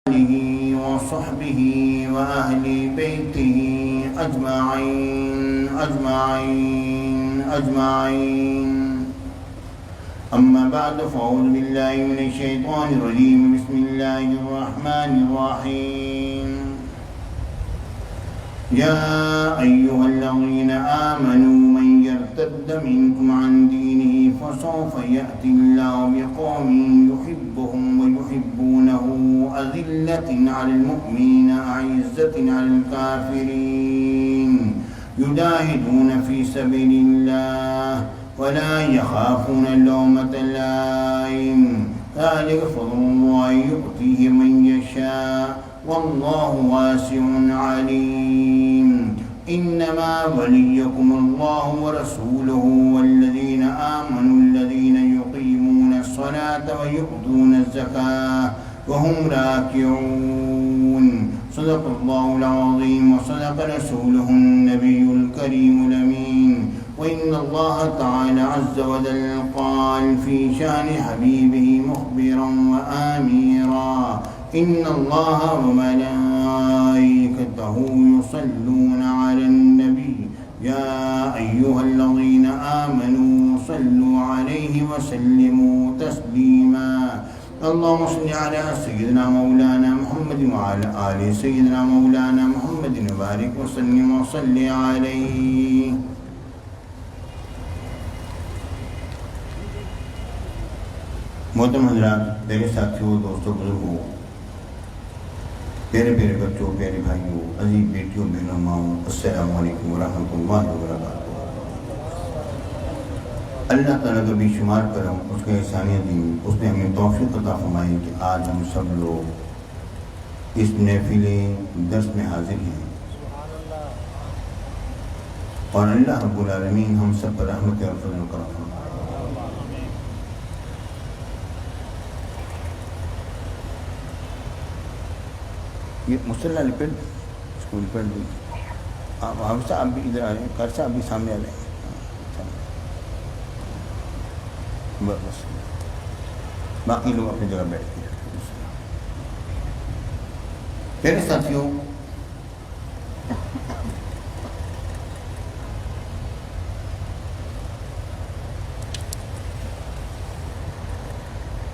آله وصحبه وأهل بيته أجمعين. أما بعد فأعوذ بالله من الشيطان الرجيم. بسم الله الرحمن الرحيم. يا أيها الذين آمنوا من يرتد منكم عن دينه فسوف يأتي الله بقوم يحبهم ويحبونه أذلة على المؤمنين أعزة على الكافرين يجاهدون في سبيل الله ولا يخافون لومة لائم ذلك فضل الله يؤتيه من يشاء والله واسع عليم. إنما وليكم الله ورسوله والذين آمنوا الذين يقيمون الصلاة ويؤتون الزكاة وهم راكعون. صدق الله العظيم وصدق رسوله النبي الكريم الأمين. وإن الله تعالى عز وجل قال في شأن حبيبه مخبرا وآميرا إن الله وملائكته يصلون على النبي يا أيها الذين آمنوا صلوا عليه وسلموا تسليما. اللهم صل على سيدنا مولانا محمد وعلى آل سيدنا مولانا محمد وبارك وسلم وصل عليه. محترم حضرات، میرے ساتھیوں، دوستوں، بزرگوں، پیارے پیارے بچوں، پیارے بھائیوں، عزیز بیٹیوں، بہنوں، ماؤں، السلام علیکم ورحمۃ اللہ وبرکاتہ. اللہ تعالیٰ کا بھی شمار کرم، اس کے احسانیت دی، اس نے ہمیں توفیق عطا فرمائی کہ آج ہم سب لوگ اس محفل درس میں حاضر ہیں، اور اللہ رب العالمین ہم سب پر رحمت اور فضل و کرم فرمائے. یہ مسلح لپٹ اسکول پڑھ دی. ہم صاحب بھی ادھر آ رہے ہیں، کر صاحب بھی سامنے آ رہے ہیں. بس باقی لوگ اپنی جگہ بیٹھ کے. میرے ساتھیوں،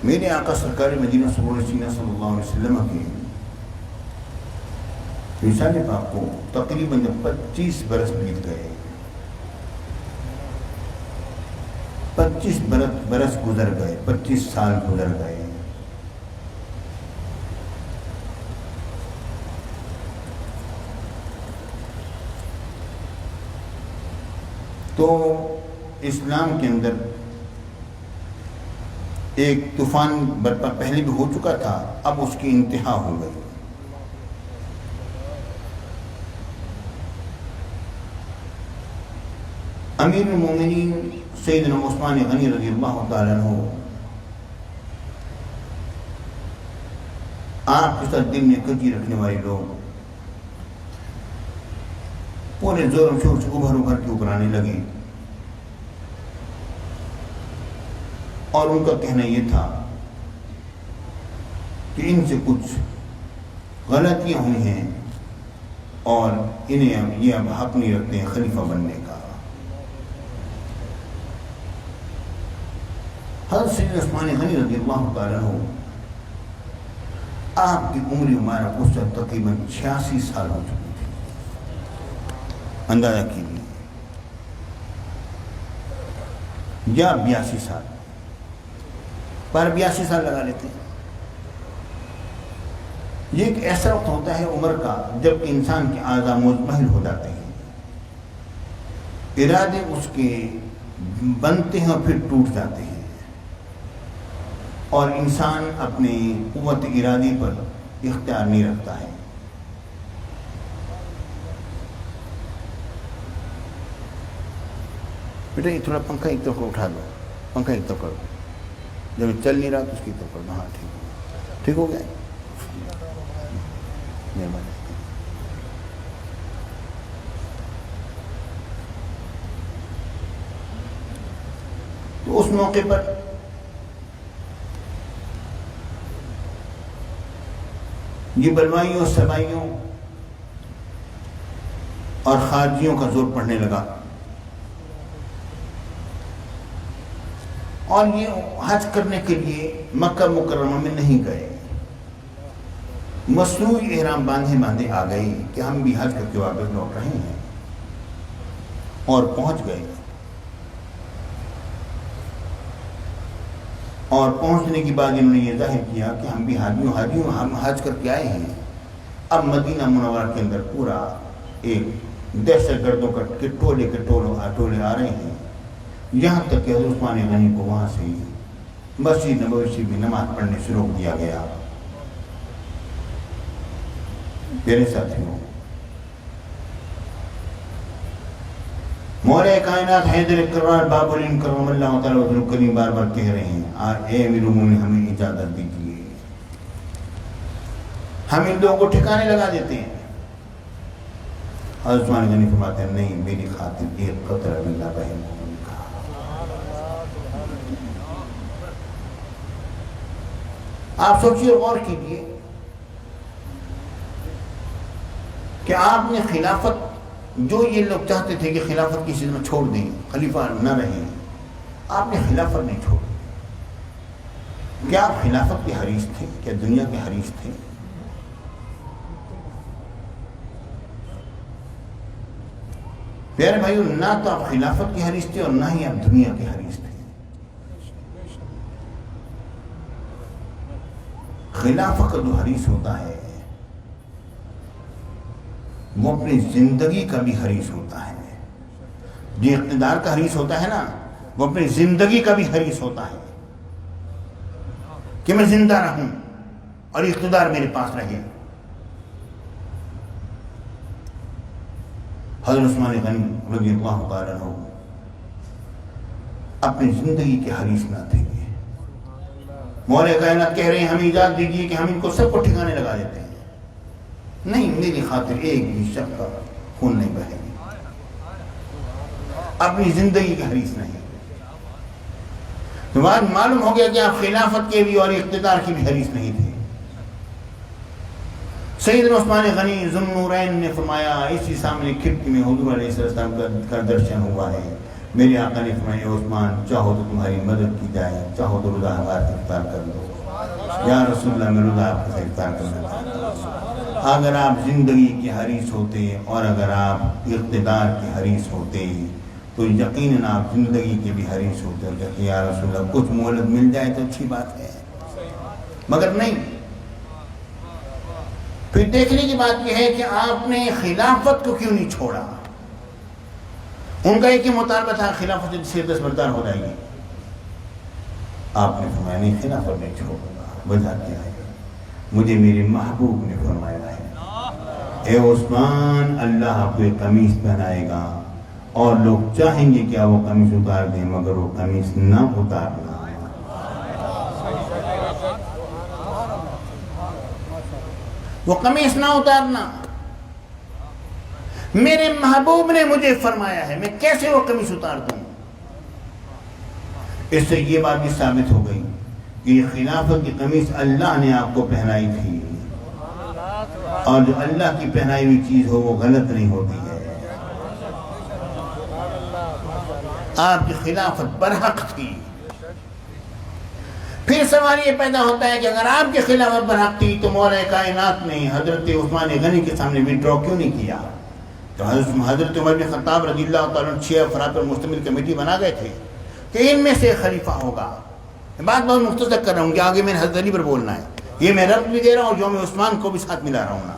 میرے آقا سرکار مدینہ صلی اللہ علیہ وسلم کے رسالے پاک کو تقریباً 25 برس بیت گئے. 25 برس گزر گئے، 25 سال گزر گئے. تو اسلام کے اندر ایک طوفان برپا پہلے بھی ہو چکا تھا، اب اس کی انتہا ہو گئی. امیر المومنین سیدنا عثمان غنی رضی اللہ تعالیٰ عنہ آپ کے ساتھ دل میں کجی رکھنے والے لوگ پورے زور و شور سے ابھر کے اوپر آنے لگے، اور ان کا کہنا یہ تھا کہ ان سے کچھ غلطیاں ہوئی ہیں اور انہیں یہ اب حق نہیں رکھتے ہیں خلیفہ بننے کا. حضرت سیدنا عثمان غنی رضی اللہ تعالیٰ عنہ آپ کی عمر مبارک اس وقت تقریباً 86 سال ہو چکی تھی. اندازہ کیجیے، یا 82 سال، پر 82 سال لگا لیتے ہیں. یہ ایک ایسا وقت ہوتا ہے عمر کا جب انسان کے اعضاء مضمحل ہو جاتے ہیں، ارادے اس کے بنتے ہیں اور پھر ٹوٹ جاتے ہیں، اور انسان اپنی قوت ارادی پر اختیار نہیں رکھتا ہے. بیٹا یہ تھوڑا پنکھا ایک طرف اٹھا دو، پنکھا ایک طرف کر دو، جب چل نہیں رہا تو اس کی طرف کر دو. ہاں ٹھیک ہو گیا، مہربانی. تو اس موقع پر یہ بلوائیوں سبائیوں اور خارجیوں کا زور پڑنے لگا، اور یہ حج کرنے کے لیے مکہ مکرمہ میں نہیں گئے، مصنوعی احرام باندھے آ گئے کہ ہم بھی حج کر کے واپس لوٹ رہے ہیں، اور پہنچ گئے، اور پہنچنے کے بعد انہوں نے یہ ظاہر کیا کہ ہم بھی حاجیوں ہم حج کر کے آئے ہیں۔ اب مدینہ منورہ کے اندر پورا ایک دہشت گردوں کے ٹولے آ رہے ہیں، یہاں تک کہ حضرت عثمان غنی کو وہاں سے مسجد نبوی سے بھی نماز پڑھنے سے روک دیا گیا۔ میرے ساتھیوں، مولا کائنات حیدر کرار باب العلم کرم اللہ تعالیٰ وجہ کریم بار بار کہہ رہے ہیں، اے امیر المومنین ہمیں اجازت دیجیے، ہم ان لوگوں کو ٹھکانے لگا دیتے ہیں۔ حضرت عثمان غنی فرماتے ہیں نہیں، میری خاطر ایک قطرہ بھی نہ بہے مومن کا۔ آپ سوچیے، غور کیجیے کہ آپ نے خلافت، جو یہ لوگ چاہتے تھے کہ خلافت کسی میں چھوڑ دیں، خلیفہ نہ رہیں، آپ نے خلافت نہیں چھوڑی۔ کیا آپ خلافت کے حریص تھے؟ کیا دنیا کے حریص تھے؟ پیارے بھائیو، نہ تو آپ خلافت کے حریص تھے اور نہ ہی آپ دنیا کے حریص تھے۔ خلافت کا جو حریص ہوتا ہے وہ اپنی زندگی کا بھی حریص ہوتا ہے۔ جو اقتدار کا حریص ہوتا ہے نا، وہ اپنی زندگی کا بھی حریص ہوتا ہے کہ میں زندہ رہوں اور اقتدار میرے پاس رہے۔ حضرت عثمان غنی رضی اللہ تعالیٰ عنہ اپنی زندگی کے حریص نہ تھے۔ مولا کائنات کہہ رہے ہیں ہمیں اجازت دیجیے کہ ہم ان کو سب کو ٹھکانے لگا دیتے ہیں، نہیں، میری خاطر ایک بھی شخص کا خون نہیں بہے گی، اپنی زندگی کے حریص نہیں۔ تو بات معلوم ہو گیا کہ آپ خلافت کے بھی اور اقتدار کی بھی حریص نہیں تھے۔ سیدنا عثمان غنی ذو النورین نے فرمایا، اسی سامنے کھڑکی میں حضور علیہ السلام کا درشن ہوا ہے۔ میرے آقا نے فرمایا، عثمان چاہو تو تمہاری مدد کی جائے، چاہو تو رضا ہمارا افطار کر لو۔ یا رسول اللہ، میں رضا آپ کا افطار کرنا چاہتا ہوں۔ اگر آپ زندگی کے حریص ہوتے اور اگر آپ اقتدار کے حریص ہوتے تو یقیناً آپ زندگی کے بھی حریص ہوتے اور کہتے یا رسول اللہ کچھ مہلت مل جائے تو اچھی بات ہے، مگر نہیں۔ پھر دیکھنے کی بات یہ ہے کہ آپ نے خلافت کو کیوں نہیں چھوڑا؟ ان کا ایک ہی مطالبہ تھا، خلافت سے دستبردار ہو جائے گی۔ آپ نے فرمایا نہیں، خلافت نہیں چھوڑوں گا۔ وجہ کیا ہے؟ مجھے میرے محبوب نے فرمایا ہے، اے عثمان، اللہ آپ کو ایک قمیص پہنائے گا اور لوگ چاہیں گے کہ وہ قمیص اتار دیں، مگر وہ قمیص نہ اتارنا۔ وہ قمیص نہ اتارنا، میرے محبوب نے مجھے فرمایا ہے، میں کیسے وہ قمیص اتار دوں؟ اس سے یہ بات بھی ثابت ہو گئی کہ یہ خلافت کی قمیص اللہ نے آپ کو پہنائی تھی، اور جو اللہ کی پہنائی ہوئی چیز ہو وہ غلط نہیں ہوتی ہے۔ آپ کی خلافت برحق تھی۔ پھر سوال یہ پیدا ہوتا ہے کہ اگر آپ کی خلافت برحق تھی تو مولا کائنات نے حضرت عثمان غنی کے سامنے وڈرا کیوں نہیں کیا؟ تو حضرت عمر بن خطاب رضی اللہ تعالیٰ عنہ 6 افراد پر مشتمل کمیٹی بنا گئے تھے کہ ان میں سے خلیفہ ہوگا۔ بات بہت مختصر کر رہا ہوں کہ آگے میں نے حضرت علی پر بولنا ہے، یہ میں رب بھی دے رہا ہوں، یوم عثمان کو بھی ساتھ ملا رہا ہوں نا۔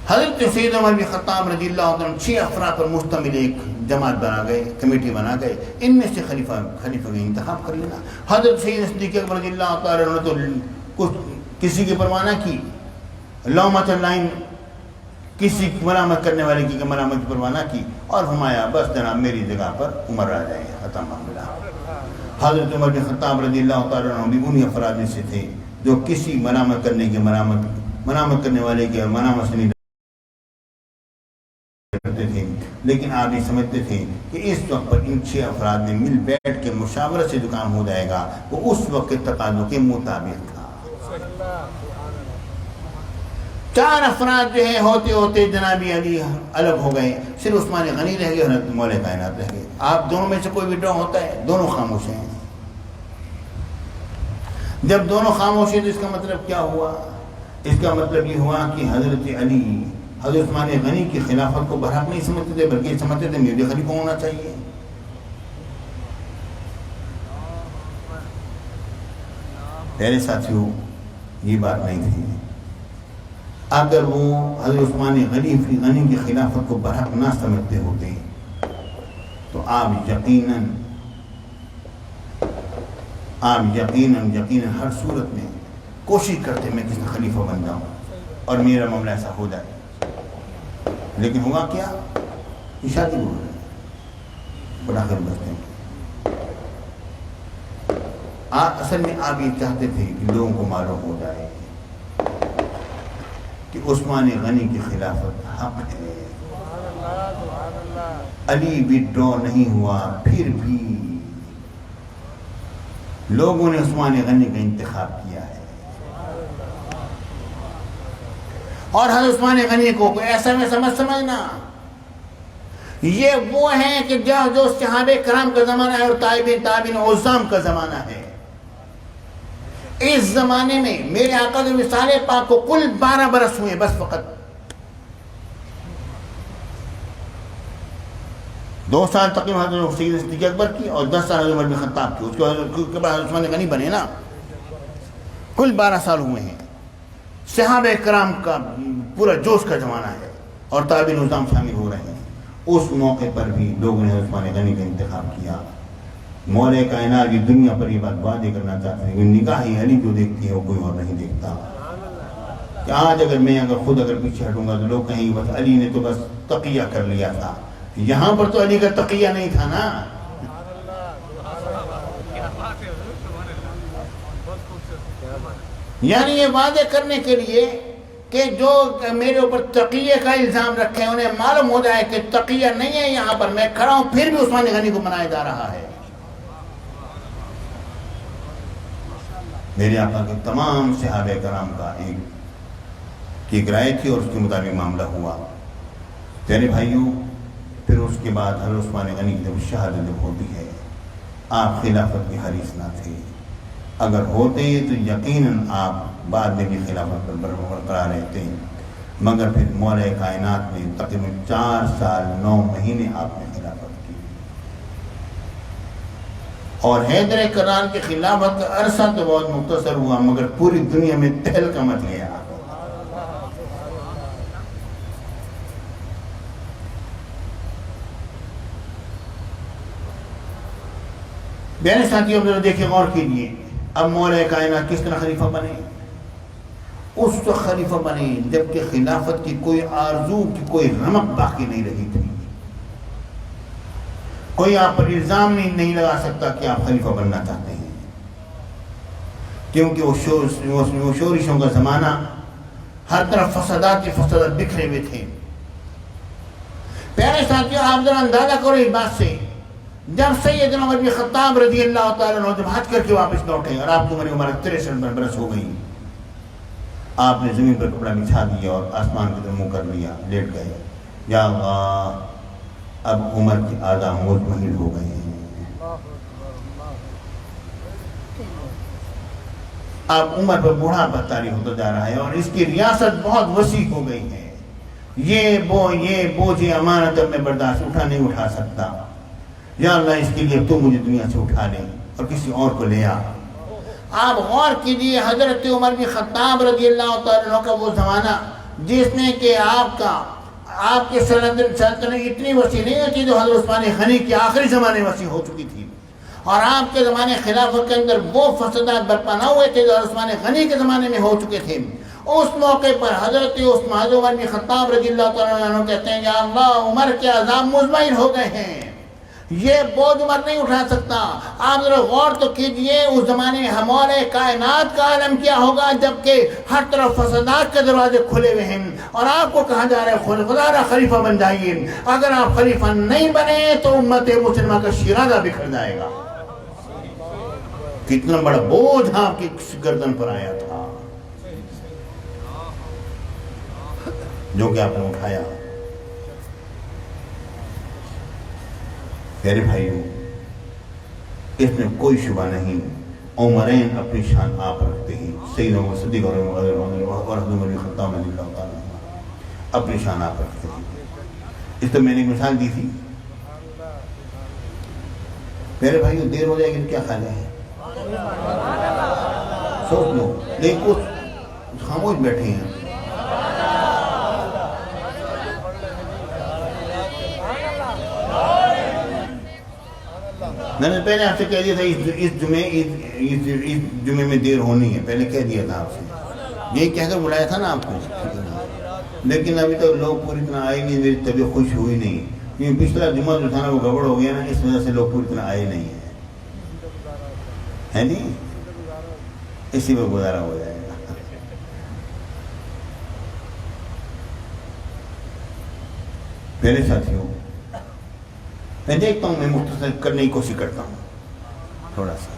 حضرت سید عمر بن خطاب رضی اللہ عنہ 6 افراد پر مشتمل ایک جماعت بنا گئے، کمیٹی بنا گئے، ان میں سے خلیفہ کا انتخاب کر لینا۔ حضرت سید صدیق اکبر رضی اللہ تعالیٰ عنہ تو کچھ کسی کی پرواہ نہ کی، لومۃ اللائم کسی ملامت کرنے والے کی ملامت کی پرواہ نہ کی، اور فرمایا بس جناب میری جگہ پر عمر آ جائے، ختم معاملہ۔ حضرت عمر بن خطاب رضی اللہ تعالیٰ عنہ بھی انہی افراد میں سے تھے جو کسی ملامت کرنے والے کے ملامت سے نہیں کرتے تھے، لیکن آپ یہ سمجھتے تھے کہ اس وقت پر ان 6 افراد میں مل بیٹھ کے مشاورت سے جو کام ہو جائے گا وہ اس وقت کے تقاضوں کے مطابق تھا۔ 4 افراد جو ہیں ہوتے ہوتے جناب علی الگ ہو گئے، صرف عثمان غنی رہ گئے اور حضرت مولا کائنات رہ گئے۔ آپ دونوں میں سے کوئی وڈرا ہوتا ہے؟ دونوں خاموش ہیں۔ جب دونوں خاموش ہیں تو اس کا مطلب کیا ہوا؟ اس کا مطلب یہ ہوا کہ حضرت علی حضرت عثمان غنی کی خلافت کو برحق نہیں سمجھتے تھے، بلکہ سمجھتے تھے میرے خلیفہ ہونا چاہیے۔ پہلے ساتھیوں یہ بات نہیں تھی۔ اگر وہ حضرت عثمان غنی کی خلافت کو برحق نہ سمجھتے ہوتے تو آپ یقیناً ہر صورت میں کوشش کرتے میں کس خلیفہ بن جاؤں اور میرا معاملہ ایسا ہو جائے، لیکن ہوا کیا؟ یہ شادی ہو رہی ہے، بڑا خیر بستے ہیں۔ اصل میں آپ یہ چاہتے تھے کہ لوگوں کو معلوم ہو جائے کہ عثمان غنی کی خلافت حق ہے، علی وڈرا نہیں ہوا، پھر بھی لوگوں نے عثمان غنی کا انتخاب کیا ہے۔ اور حضرت عثمان غنی کو ایسا میں سمجھنا یہ وہ ہیں کہ جو صحابہ کرام کا زمانہ ہے اور تابعین عظام کا زمانہ ہے۔ اس زمانے میں میرے آقا کے وصال پاک کو کل 12 برس ہوئے بس، فقط 2 سال تقریباً حضرت سید صدیق اکبر کی اور 10 سال حضرت عمر بن خطاب کی، اس کے بعد حضرت عثمان غنی بنے نا، کل 12 سال ہوئے ہیں۔ صحابہ کرام کا پورا جوش کا زمانہ ہے اور تابعین عظام شامل ہو رہے ہیں۔ اس موقع پر بھی لوگوں نے عثمان غنی کا انتخاب کیا۔ مولا کائنات کی دنیا پر یہ بات واضح کرنا چاہتے ہیں کہ نگاہ علی جو دیکھتی ہے وہ کوئی اور نہیں دیکھتا۔ کہ آج اگر خود پیچھے ہٹوں گا تو لوگ کہیں بس علی نے تو بس تقیہ کر لیا تھا، یہاں پر تو علی کا تقیہ نہیں تھا نا۔ یعنی یہ واضح کرنے کے لیے کہ جو میرے اوپر تقیہ کا الزام رکھے ہیں انہیں معلوم ہو جائے کہ تقیہ نہیں ہے، یہاں پر میں کھڑا ہوں پھر بھی عثمان غنی کو منایا جا رہا ہے۔ میرے آقا کے تمام صحابہ کرام کا ایک رائے تھی اور اس کے مطابق معاملہ ہوا۔ پیارے بھائیوں، پھر اس کے بعد حضرت عثمان غنی کی جب شہادت ہوتی ہے، آپ خلافت کے حریص نہ تھے، اگر ہوتے تو یقیناً آپ بعد میں بھی خلافت پر برقرار رہتے، مگر پھر مولا کائنات نے تقریباً 4 سال 9 مہینے آپ نے خلافت کی، اور حیدر کرار کے خلافت کا عرصہ تو بہت مختصر ہوا مگر پوری دنیا میں تہلکہ مچ گیا۔ میرے ساتھیوں ذرا دیکھیں، غور کیجیے، اب مولا کائنات کس طرح خلیفہ بنے؟ اس وقت خلیفہ بنے جبکہ خلافت کی کوئی آرزو کی کوئی رمق باقی نہیں رہی تھی، کوئی آپ پر الزام نہیں لگا سکتا کہ آپ خلیفہ بننا چاہتے ہیں، کیونکہ وہ شورشوں کا زمانہ، ہر طرف فسادات بکھرے ہوئے تھے۔ پیارے ساتھیوں، آپ ذرا اندازہ کرو اس بات سے، جب سیدنا عمر بن خطاب رضی اللہ تعالیٰ عنہ جب حج کر کے واپس لوٹے اور آپ کو عمر 63 برس ہو گئی، آپ نے زمین پر کپڑا بچھا دیا اور آسمان کی طرف منہ کر لیا، لیٹ گئے۔ یا اللہ، اب عمر کی اعضاء مضمحل ہو گئے ہیں، اب عمر پر بوڑھاپا طاری ہوتا جا رہا ہے اور اس کی ریاست بہت وسیع ہو گئی ہے، یہ بوجھ امانت اب میں برداشت نہیں اٹھا سکتا، یا اللہ اس کے لیے تو مجھے دنیا سے اٹھا لے اور کسی اور کو لے آ۔ آپ غور کیجیے، حضرت عمر بن خطاب رضی اللہ تعالیٰ عنہ کا وہ زمانہ جس نے کہ آپ کے سلطنت اتنی وسیع نہیں ہوتی جو حضرت عثمان غنی کے آخری زمانے وسیع ہو چکی تھی، اور آپ کے زمانے خلافت کے اندر وہ فسادات برپا نہ ہوئے تھے جو حضرت عثمان غنی کے زمانے میں ہو چکے تھے۔ اس موقع پر حضرت عمر بن خطاب رضی اللہ تعالیٰ عنہ کہتے ہیں، یا اللہ، عمر کے عذاب مضمحل ہو گئے ہیں، یہ بوجھ عمر نہیں اٹھا سکتا. آپ ذرا غور تو کیجئے اس زمانے میں ہمارے کائنات کا عالم کیا ہوگا جبکہ ہر طرف فسادات کے دروازے کھلے ہوئے ہیں اور آپ کو کہا جا رہا ہے خدا را خلیفہ بن جائیے. اگر آپ خلیفہ نہیں بنے تو امت مسلمہ کا شیرازہ بکھر جائے گا. کتنا بڑا بوجھ آپ کی گردن پر آیا تھا جو کہ آپ نے اٹھایا. پیارے بھائیوں، اس میں کوئی شبہ نہیں، عمرین اپنی شان آپ رکھتے ہیں. سیدنا ابو صدیق اور حضرت عمر بن خطاب رضی اللہ تعالیٰ عنہ اپنی شان آپ رکھتے ہیں. اس تو میں نے ایک مثال دی تھی. پیارے بھائیوں، دیر ہو جائے گی تو کیا خیال ہے؟ سوچ لو. لیکن کچھ خاموش بیٹھے ہیں. میں نے پہلے آپ سے کہہ دیا تھا اس جمعے میں دیر ہونی ہے، پہلے کہہ دیا تھا آپ سے، یہی کہہ کر بلایا تھا نا آپ کو. لیکن ابھی تک لوگ پوری طرح آئے نہیں، میری طبیعت خوش ہوئی نہیں، کیونکہ پچھلا جمعہ جو تھا نا وہ گڑبڑ ہو گیا نا، اس وجہ سے لوگ پوری طرح آئے نہیں ہیں. ہے نہیں؟ اسی میں گزارا ہو جائے گا. میرے ساتھیوں، میں دیکھتا ہوں، میں مختصر کرنے کی کوشش کرتا ہوں تھوڑا سا.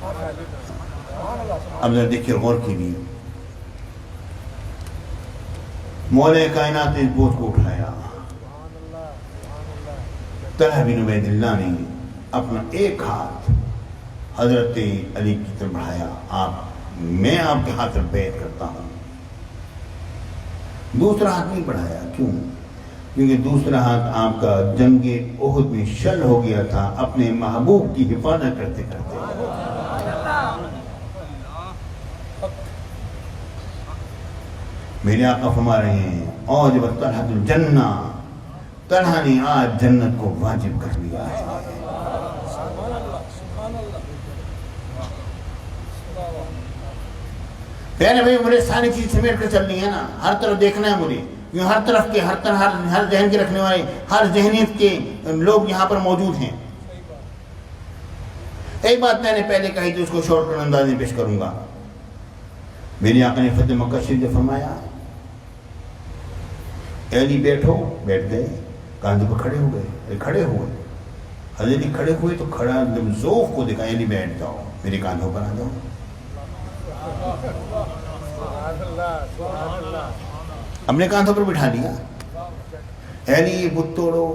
اب ذرا دیکھیے، غور کیجیے. مولا کائنات نے اس بوجھ کو اٹھایا. طلحہ بن عبید اللہ نے اپنا ایک ہاتھ حضرت علی کی طرف بڑھایا، میں آپ کے ہاتھ پر بیعت کرتا ہوں. دوسرا ہاتھ نہیں بڑھایا. کیوں؟ کیونکہ دوسرا ہاتھ آپ کا جنگ احد میں شل ہو گیا تھا اپنے محبوب کی حفاظت کرتے کرتے. میرے آقا فرما رہے ہیں اوجب طلحہ الجنہ، طلحہ نے آج جنت کو واجب کر لیا ہے. پیارے بھائی، مجھے ساری چیز سمیٹ کر چلنی ہے نا، ہر طرف دیکھنا ہے مجھے، کیونکہ ہر طرف کے ہر ذہن کے رکھنے والے، ہر ذہنیت کے لوگ یہاں پر موجود ہیں. ایک بات میں نے پہلے کہی تھی، اس کو شارٹ کٹ انداز میں پیش کروں گا. میرے آقا نے فتح مکہ شریف نے فرمایا اے علی بیٹھو، بیٹھ گئے. کاندھے پر کھڑے ہو گئے، کھڑے ہوئے. حضرت علی کھڑے ہوئے تو کھڑا ذوق کو دیکھا، علی بیٹھ جاؤ، میرے کاندھوں پر آ جاؤ. اپنے کاندھوں پر بٹھا لیا. اے علی یہ بت توڑو.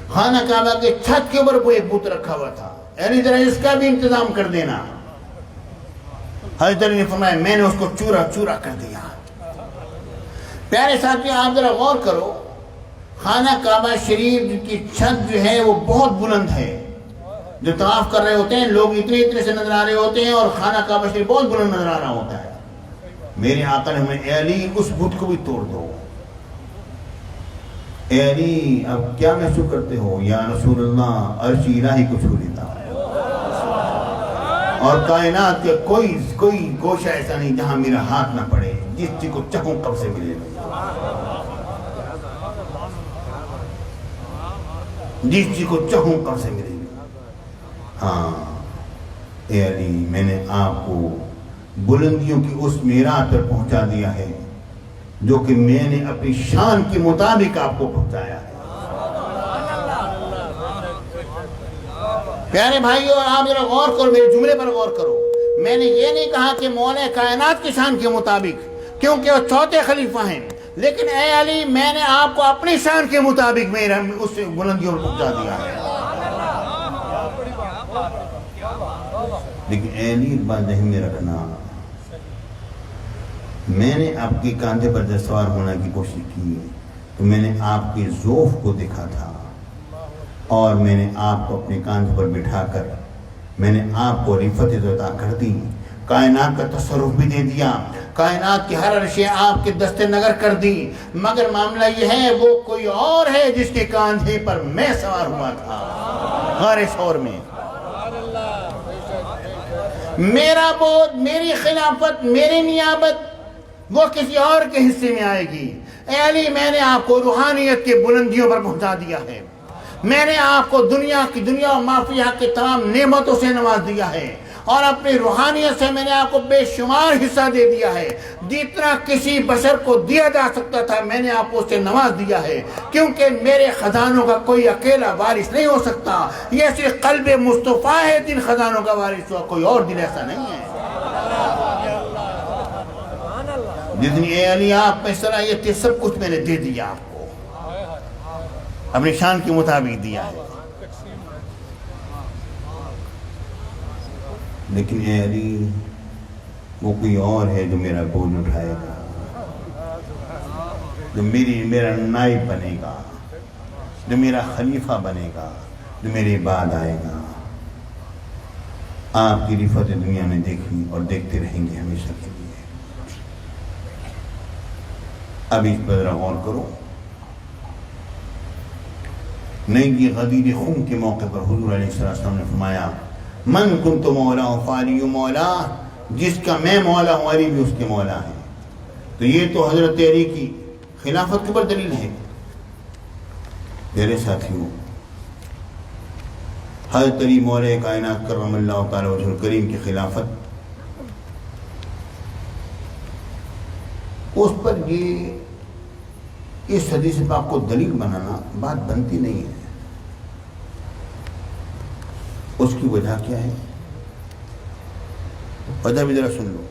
خانہ کعبہ کے چھت کے اوپر کوئی ایک بت رکھا ہوا تھا، اے علی ذرا اس کا بھی انتظام کر دینا. حضرت علی نے فرمایا میں نے اس کو چورا چورا کر دیا. پیارے ساتھیوں، آپ ذرا غور کرو، خانہ کعبہ شریف کی چھت جو ہے وہ بہت بلند ہے. جو طواف کر رہے ہوتے ہیں لوگ اتنے سے نظر آ رہے ہوتے ہیں اور خانہ کعبہ شریف بہت بلند نظر آ رہا ہوتا ہے. میرے آقا نے ہمیں اے علی اس بت کو بھی توڑ دو. اے علی اب کیا محسوس کرتے ہو؟ یا رسول اللہ، عرش الہی کو چھو لیتا اور کائنات کے کوئی گوشہ ایسا نہیں جہاں میرا ہاتھ نہ پڑے. جس چیز کو چاہوں کب سے ملے، جس چیز کو چاہوں کب سے ملے. ہاں اے علی، میں نے آپ کو بلندیوں کی اس میراث پر پہنچا دیا ہے جو کہ میں نے اپنی شان کے مطابق آپ کو پہنچایا ہے. پیارے بھائیو، آپ ذرا غور کرو، میرے جملے پر غور کرو. میں نے یہ نہیں کہا کہ مولا کائنات کی شان کے مطابق، کیونکہ وہ چوتھے خلیفہ ہیں، لیکن اے علی میں نے آپ کو اپنی شان کے مطابق میں اس بلندیوں پر پہنچا دیا ہے. لیکن اے علی بات ذہن میں رکھنا، میں نے آپ کے کاندھے پر جب سوار ہونے کی کوشش کی تو میں نے آپ کے ذوق کو دیکھا تھا اور میں نے آپ کو اپنے کاندھے پر بٹھا کر میں نے آپ کو رفعت عطا کر دی. کائنات کا تصرف بھی دے دیا، کائنات کی ہر شے آپ کے دست نگر کر دی. مگر معاملہ یہ ہے وہ کوئی اور ہے جس کے کاندھے پر میں سوار ہوا تھا غار ثور میں. میرا بوجھ، میری خلافت، میری نیابت وہ کسی اور کے حصے میں آئے گی. اے علی میں نے آپ کو روحانیت کے بلندیوں پر پہنچا دیا ہے. میں نے آپ کو دنیا و مافیہ کی تمام نعمتوں سے نواز دیا ہے، اور اپنی روحانیت سے میں نے آپ کو بے شمار حصہ دے دیا ہے، جتنا کسی بشر کو دیا جا سکتا تھا میں نے آپ کو اس سے نواز دیا ہے، کیونکہ میرے خزانوں کا کوئی اکیلا وارث نہیں ہو سکتا، یہ صرف قلب مصطفیٰ ہے جن خزانوں کا وارث ہوا، کوئی اور دل ایسا نہیں ہے۔ جتنی اے علی آپ میں صلاحیت تھی سب کچھ میں نے دے دیا آپ کو، اپنی شان کے مطابق دیا ہے، لیکن اے علی وہ کوئی اور ہے جو میرا بول اٹھائے گا، جو میرا نائب بنے گا، جو میرا خلیفہ بنے گا، جو میرے بعد آئے گا۔ آپ کی رفعت دنیا میں دیکھی اور دیکھتے رہیں گے ہمیشہ کے لیے۔ اب اس پر ذرا غور کرو۔ نئی غدیر خم کے موقع پر حضور علیہ السلام نے فرمایا من کنت مولا فعلی مولا، جس کا میں مولا ہوں علی بھی اس کے مولا ہے۔ تو یہ تو حضرت علی کی خلافت کے اوپر دلیل ہے۔ میرے ساتھیوں، حضرت علی مولا کائنات کرم اللہ تعالی وجہ الکریم کی خلافت، اس پر یہ اس حدیث پاک کو دلیل بنانا بات بنتی نہیں ہے۔ اس کی وجہ کیا ہے؟ وجہ بھی ذرا سن لو۔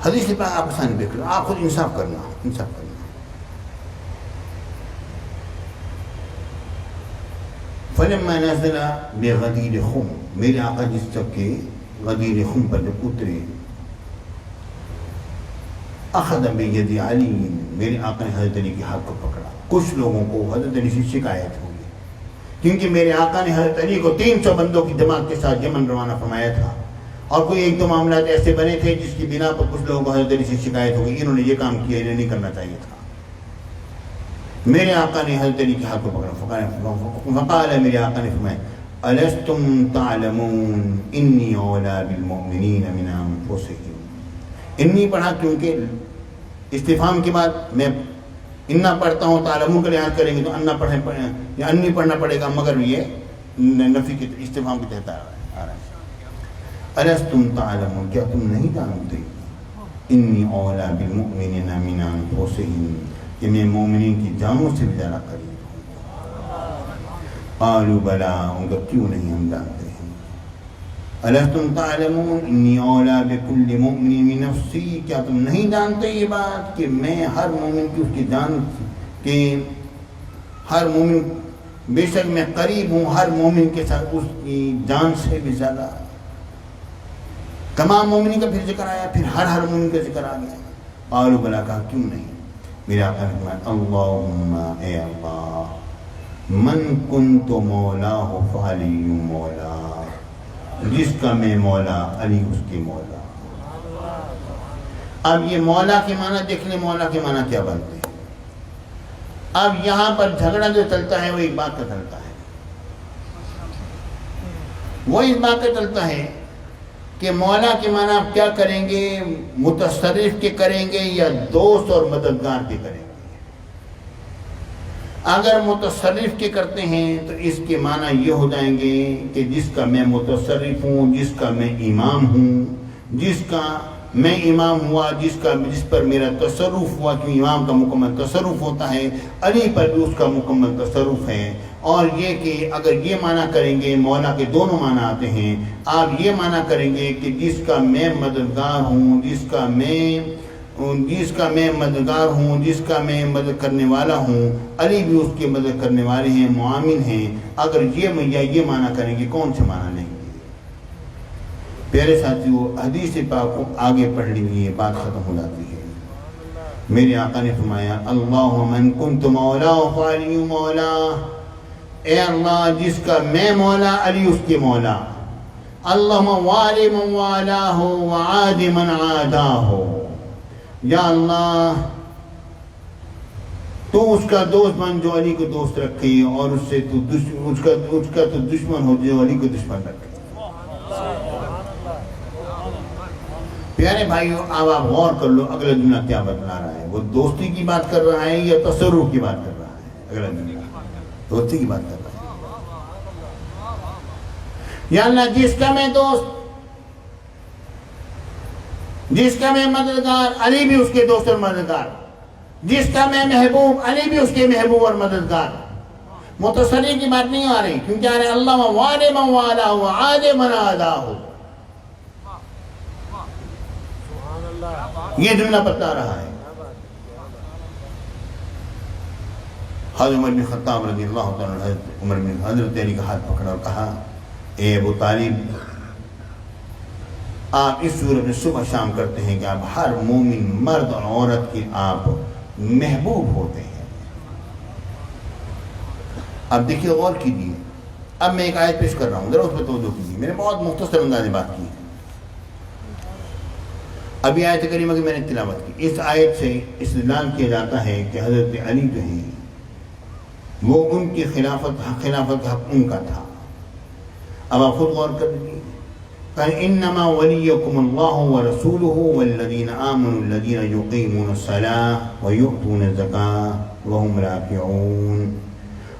حدیث پاک آپ آسانی دیکھ لو، آپ خود انصاف کرنا۔ فلما نزل بغدیر خم، میرے آقا جس تک کے غدیر خم پر جب اترے، اخذ بید علی، میرے آقا نے حضرت علی کے ہاتھ کو پکڑا۔ کچھ لوگوں کو حضرت علی سے شکایت ہوئی، کیونکہ میرے آقا نے حضرت علی کو 300 بندوں کی جماعت کے ساتھ یمن روانہ فرمایا تھا، اور کوئی ایک دو معاملات ایسے بنے تھے جس کی بنا پر کچھ لوگوں کو حضرت علی سے شکایت ہو گئی، انہوں نے یہ کام کیا، انہیں نہیں کرنا چاہیے تھا۔ میرے آقا نے حضرت علی کے ہاتھ کو پکڑا، فقال، میرے آقا نے فرمایا الستم تعلمون انی اولی بالمؤمنین من انفسہم۔ انی پڑھا کیونکہ استفہام کے بعد میں انا پڑھتا ہوں، تعلمون کا لحاظ کریں گے تو انا پڑھیں یا انی پڑھنا پڑے گا، مگر یہ نفی کے استفہام کے تحت آ رہا ہے۔ الستم تعلمون، کیا تم نہیں جانتے انی اولی بالمؤمنین من انفسہم، کہ میں مومنین کی جانوں سے بھی زیادہ قریب ہوں۔ قالوا بلا، ان کا کیوں نہیں ہم جانتے ہیں۔ الستم تعلمون انی اولی بکل مؤمن من نفسی، کیا تم نہیں جانتے یہ بات کہ میں ہر مومن کی اس کی جان کہ ہر مومن بے شک میں قریب ہوں ہر مومن کے ساتھ اس کی جان سے بھی زیادہ۔ تمام مومنین کا پھر ذکر آیا، پھر ہر مومن کا ذکر آ گیا۔ قالوا بلا، کہا کیوں نہیں۔ میرے آقا نے فرمایا اللہم، اے اللہ، من کنت مولاہ فعلی مولا، جس کا میں مولا علی اس کے مولا۔ اب یہ مولا کے معنی دیکھ لیں، مولا کے معنی کیا بنتے ہیں۔ اب یہاں پر جھگڑا جو چلتا ہے وہ ایک بات کا چلتا ہے، وہ اس بات کا چلتا ہے کہ مولا کے معنی آپ کیا کریں گے، متصرف کے کریں گے یا دوست اور مددگار کے کریں گے۔ اگر متصرف کے کرتے ہیں تو اس کے معنی یہ ہو جائیں گے کہ جس کا میں متصرف ہوں، جس کا میں امام ہوں، جس کا میں امام ہوا، جس پر میرا تصرف ہوا، کہ امام کا مکمل تصرف ہوتا ہے، علی پر بھی اس کا مکمل تصرف ہے۔ اور یہ کہ اگر یہ معنی کریں گے، مولا کے دونوں معنی آتے ہیں، آپ یہ معنی کریں گے کہ جس کا میں مددگار ہوں، جس کا میں مددگار ہوں، جس کا میں مدد کرنے والا ہوں، علی بھی اس کے مدد کرنے والے ہیں، معاون ہیں۔ اگر یہ معنی کریں گے، کون سے معنی لیں گے؟ پیارے ساتھیو، حدیث پاک کو آگے پڑھ لیجیے، بات ختم ہو جاتی ہے۔ میرے آقا نے فرمایا اللہم من کنت مولا فعلی مولا، اے اللہ جس کا میں مولا علی اس کے مولا۔ اللہم والی من والاہ وعاد من عاداہ، یا اللہ تو اس کا دوست بن جو علی کو دوست رکھے، اور اس سے تو اس کا تو دشمن ہو جو علی کو دشمن رکھے۔ پیارے بھائیو، اب آپ غور کر لو اگلا جملہ کیا بتلا رہا ہے، وہ دوستی کی بات کر رہا ہے یا تصرف کی بات کر رہا ہے؟ اگلا جملہ دوستی کی بات کر رہا ہے۔ یا اللہ، جس کا میں دوست، جس کا میں مددگار، علی بھی اس کے دوست اور مددگار، جس کا میں محبوب، علی بھی اس کے محبوب اور مددگار۔ متصری کی بات نہیں آ رہی، کیونکہ آ رہے اللہ وعد من والہ وعاد من عاداہ، یہ جملہ بتلا رہا ہے۔ حضرت عمر بن خطاب رضی اللہ تعالیٰ عنہ حضرت علی کا ہاتھ پکڑا اور کہا، اے ابو طالب، آپ اس صورت میں صبح شام کرتے ہیں کہ آپ ہر مومن مرد اور عورت کی آپ محبوب ہوتے ہیں۔ اب دیکھیے، غور کیجیے، اب میں ایک آیت پیش کر رہا ہوں، ذرا اس پہ توجہ کیجیے، میں نے بہت مختصر انداز میں بات کی ہے۔ ابھی آیت کریمہ کی میں نے تلاوت کی، اس آیت سے استدلال کیا جاتا ہے کہ حضرت علی جو ہیں وہ ان کی خلافت حق ان کا تھا۔ اب آپ خود غور کر لیجیے، کہ انما ولیکم اللہ ورسولہ والذین آمنوا الذین یقیمون الصلاۃ ویؤتون الزکاۃ وہم راکعون۔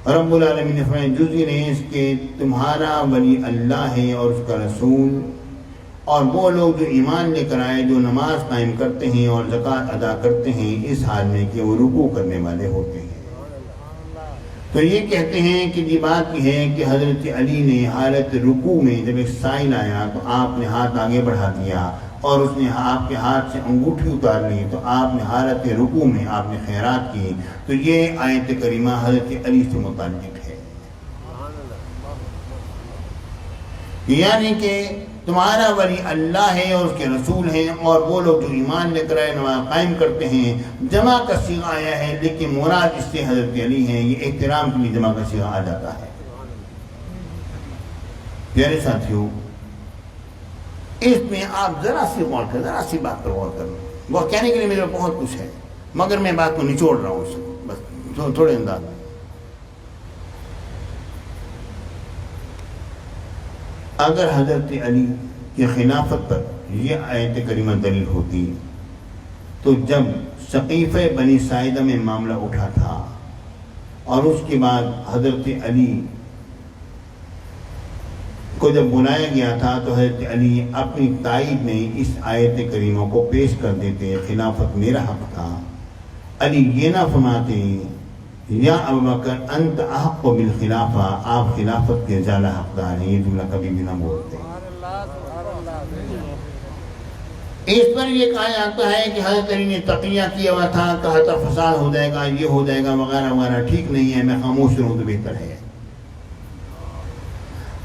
رب العالمین نے فرمایا جزء نیز کہ تمہارا ولی اللہ ہے اور اس کا رسول، اور وہ لوگ جو ایمان لے کر آئے، جو نماز قائم کرتے ہیں اور زکوٰۃ ادا کرتے ہیں، اس حال میں کہ وہ رکوع کرنے والے ہوتے ہیں۔ تو یہ کہتے ہیں کہ یہ بات یہ ہے کہ حضرت علی نے حالت رکوع میں جب ایک سائل آیا تو آپ نے ہاتھ آگے بڑھا دیا اور اس نے آپ کے ہاتھ سے انگوٹھی اتار لی، تو آپ نے حالت رکوع میں آپ نے خیرات کی۔ تو یہ آیت کریمہ حضرت علی سے متعلق ہے، یعنی کہ تمہارا ولی اللہ ہے اور اس کے رسول ہیں، اور وہ لوگ جو ایمان لے کر آئے، نماز قائم کرتے ہیں۔ جمع کا صیغہ آیا ہے، لیکن مراد اس سے حضرت علی ہیں، یہ احترام کے لیے جمع کا صیغہ آ جاتا ہے۔ پیارے ساتھیوں، اس میں آپ ذرا سی غور کریں، ذرا سی بات پر غور کریں۔ وہ کہنے کے لیے میرے بہت کچھ ہے، مگر میں بات کو نچوڑ رہا ہوں، اس کو بس تھوڑے انداز میں۔ اگر حضرت علی کی خلافت پر یہ آیت کریمہ دلیل ہوتی تو جب سقیفہ بنی ساعدہ میں معاملہ اٹھا تھا اور اس کے بعد حضرت علی کو جب بلایا گیا تھا تو حضرت علی اپنی تائید میں اس آیت کریمہ کو پیش کر دیتے، خلافت میرا حق تھا۔ علی یہ نہ فرماتے یا ابوبکر انت احق بالخلافہ، آپ خلافت کے زیادہ حقدار ہیں، یہ جملہ کبھی بھی نہ بولتے۔ اس پر یہ کہا جاتا ہے کہ حضرت علی نے تقیہ کیا ہوا تھا، کہا تھا فساد ہو جائے گا، یہ ہو جائے گا وغیرہ وغیرہ، ٹھیک نہیں ہے، میں خاموش رہوں تو بہتر ہے۔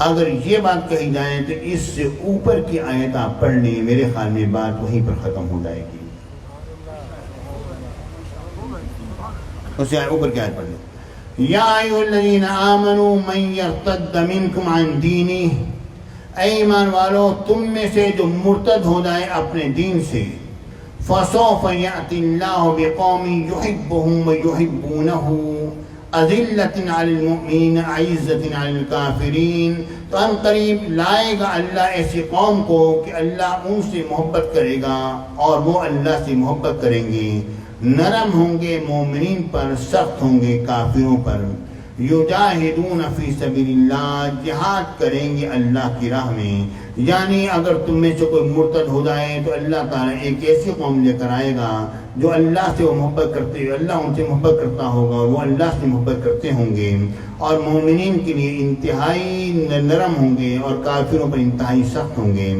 اگر یہ بات کہی جائے تو اس سے اوپر کی آیت آپ پڑھ لیں، میرے خیال میں بات وہیں پر ختم ہو جائے گی۔ اس سے اوپر کیا آیت پڑھ لیں، یا ایھا الذین آمنوا من یرتد منکم عن دینہ، اے ایمان والو تم میں سے جو مرتد ہو جائے اپنے دین سے، فسوف یأتی اللہ بقوم یحبہم ویحبونہ اذلۃ علی المؤمنین اعزۃ علی الکافرین، تو ان قریب لائے گا اللہ ایسی قوم کو کہ اللہ ان سے محبت کرے گا اور وہ اللہ سے محبت کریں گے، نرم ہوں گے مومنین پر، سخت ہوں گے کافروں پر۔ یجاہدون فی سبیل اللہ، جہاد کریں گے اللہ کی راہ میں، یعنی اگر تم میں سے کوئی مرتد ہو جائے تو اللہ تعالیٰ ایک ایسی قوم لے کر آئے گا جو اللہ سے وہ محبت کرتے ہوئے، اللہ ان سے محبت کرتا ہوگا اور وہ اللہ سے محبت کرتے ہوں گے، اور مومنین کے لیے انتہائی نرم ہوں گے اور کافروں پر انتہائی سخت ہوں گے۔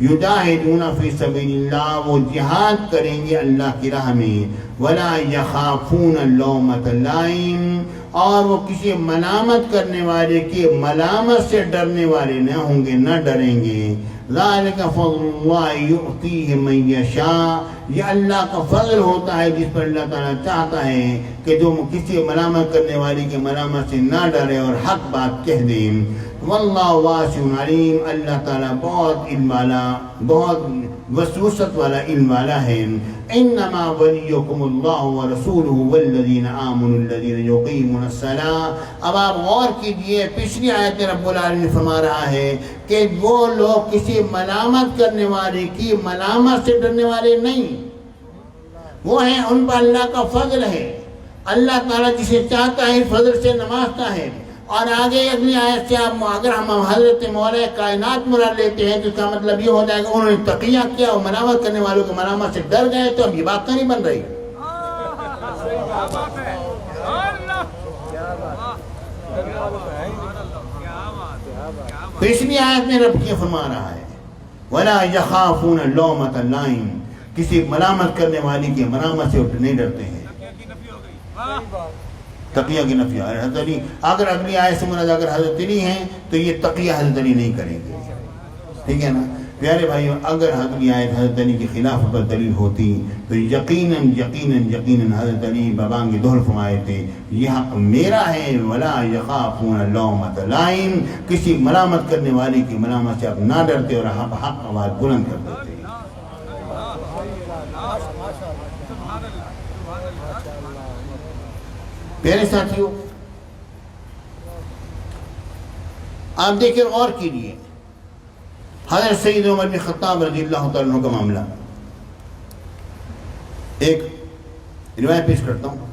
یجاہدون فی سبیل اللہ، وہ جہاد کریں گے اللہ کی راہ میں، ولا یخافون لومۃ لائم، اور وہ کسی ملامت کرنے والے کی ملامت سے ڈرنے والے نہ ہوں گے، نہ ڈریں گے۔ ذالک فضل اللہ یؤتیہ من یشاء، یہ اللہ کا فضل ہوتا ہے جس پر اللہ تعالیٰ چاہتا ہے کہ جو کسی ملامت کرنے والے کی ملامت سے نہ ڈرے اور حق بات کہہ دے۔ واللہ واسع علیم، اللہ تعالیٰ بہت علم والا، بہت وسوست والا علم والا ہے۔ انما ولیکم اللہ ورسولہ والذین آمنوا الذین یقیمون الصلاۃ۔ اب آپ غور کیجئے، پچھلی آیت رب العالمین فرما رہا ہے کہ وہ لوگ کسی ملامت کرنے والے کی ملامت سے ڈرنے والے نہیں، وہ ہیں ان پر اللہ کا فضل ہے، اللہ تعالیٰ جسے چاہتا ہے فضل سے نوازتا ہے۔ اور آگے اگلی آیت سے آپ اگر ہم حضرت مولا کائنات مراد لیتے ہیں تو اس کا مطلب یہ ہو جائے گا انہوں نے تقیہ کیا اور ملامت کرنے والوں کو ملامت سے ڈر گئے، تو اب یہ بات نہیں بن رہی۔ پچھلی آیت میں رب کیا فرما رہا ہے وَلَا يَخَافُونَ لَوْمَةَ لَائِمٍ، کسی ملامت کرنے والی کی ملامت سے نہیں ڈرتے ہیں۔ تقیہ کی نفی، حضرت علی اگر اگلی آیت سے مراد اگر حضرت علی ہیں تو یہ تقیہ حضرت علی نہیں کریں گے، ٹھیک ہے نا پیارے بھائیو۔ اگر اگلی آیت حضرت علی کی خلاف پر دلیل ہوتی تو یقیناً حضرت علی بابانگ دہل فرمائے تھے یہ حق میرا ہے، ولا یخافون لومۃ لائم، کسی ملامت کرنے والے کی ملامت سے آپ نہ ڈرتے اور حق آواز بلند کر دیتے۔ پیارے ساتھیوں، آپ دیکھیں غور کیجیے حضرت سید عمر بن خطاب رضی اللہ تعالیٰ عنہ کا معاملہ۔ ایک روایت پیش کرتا ہوں،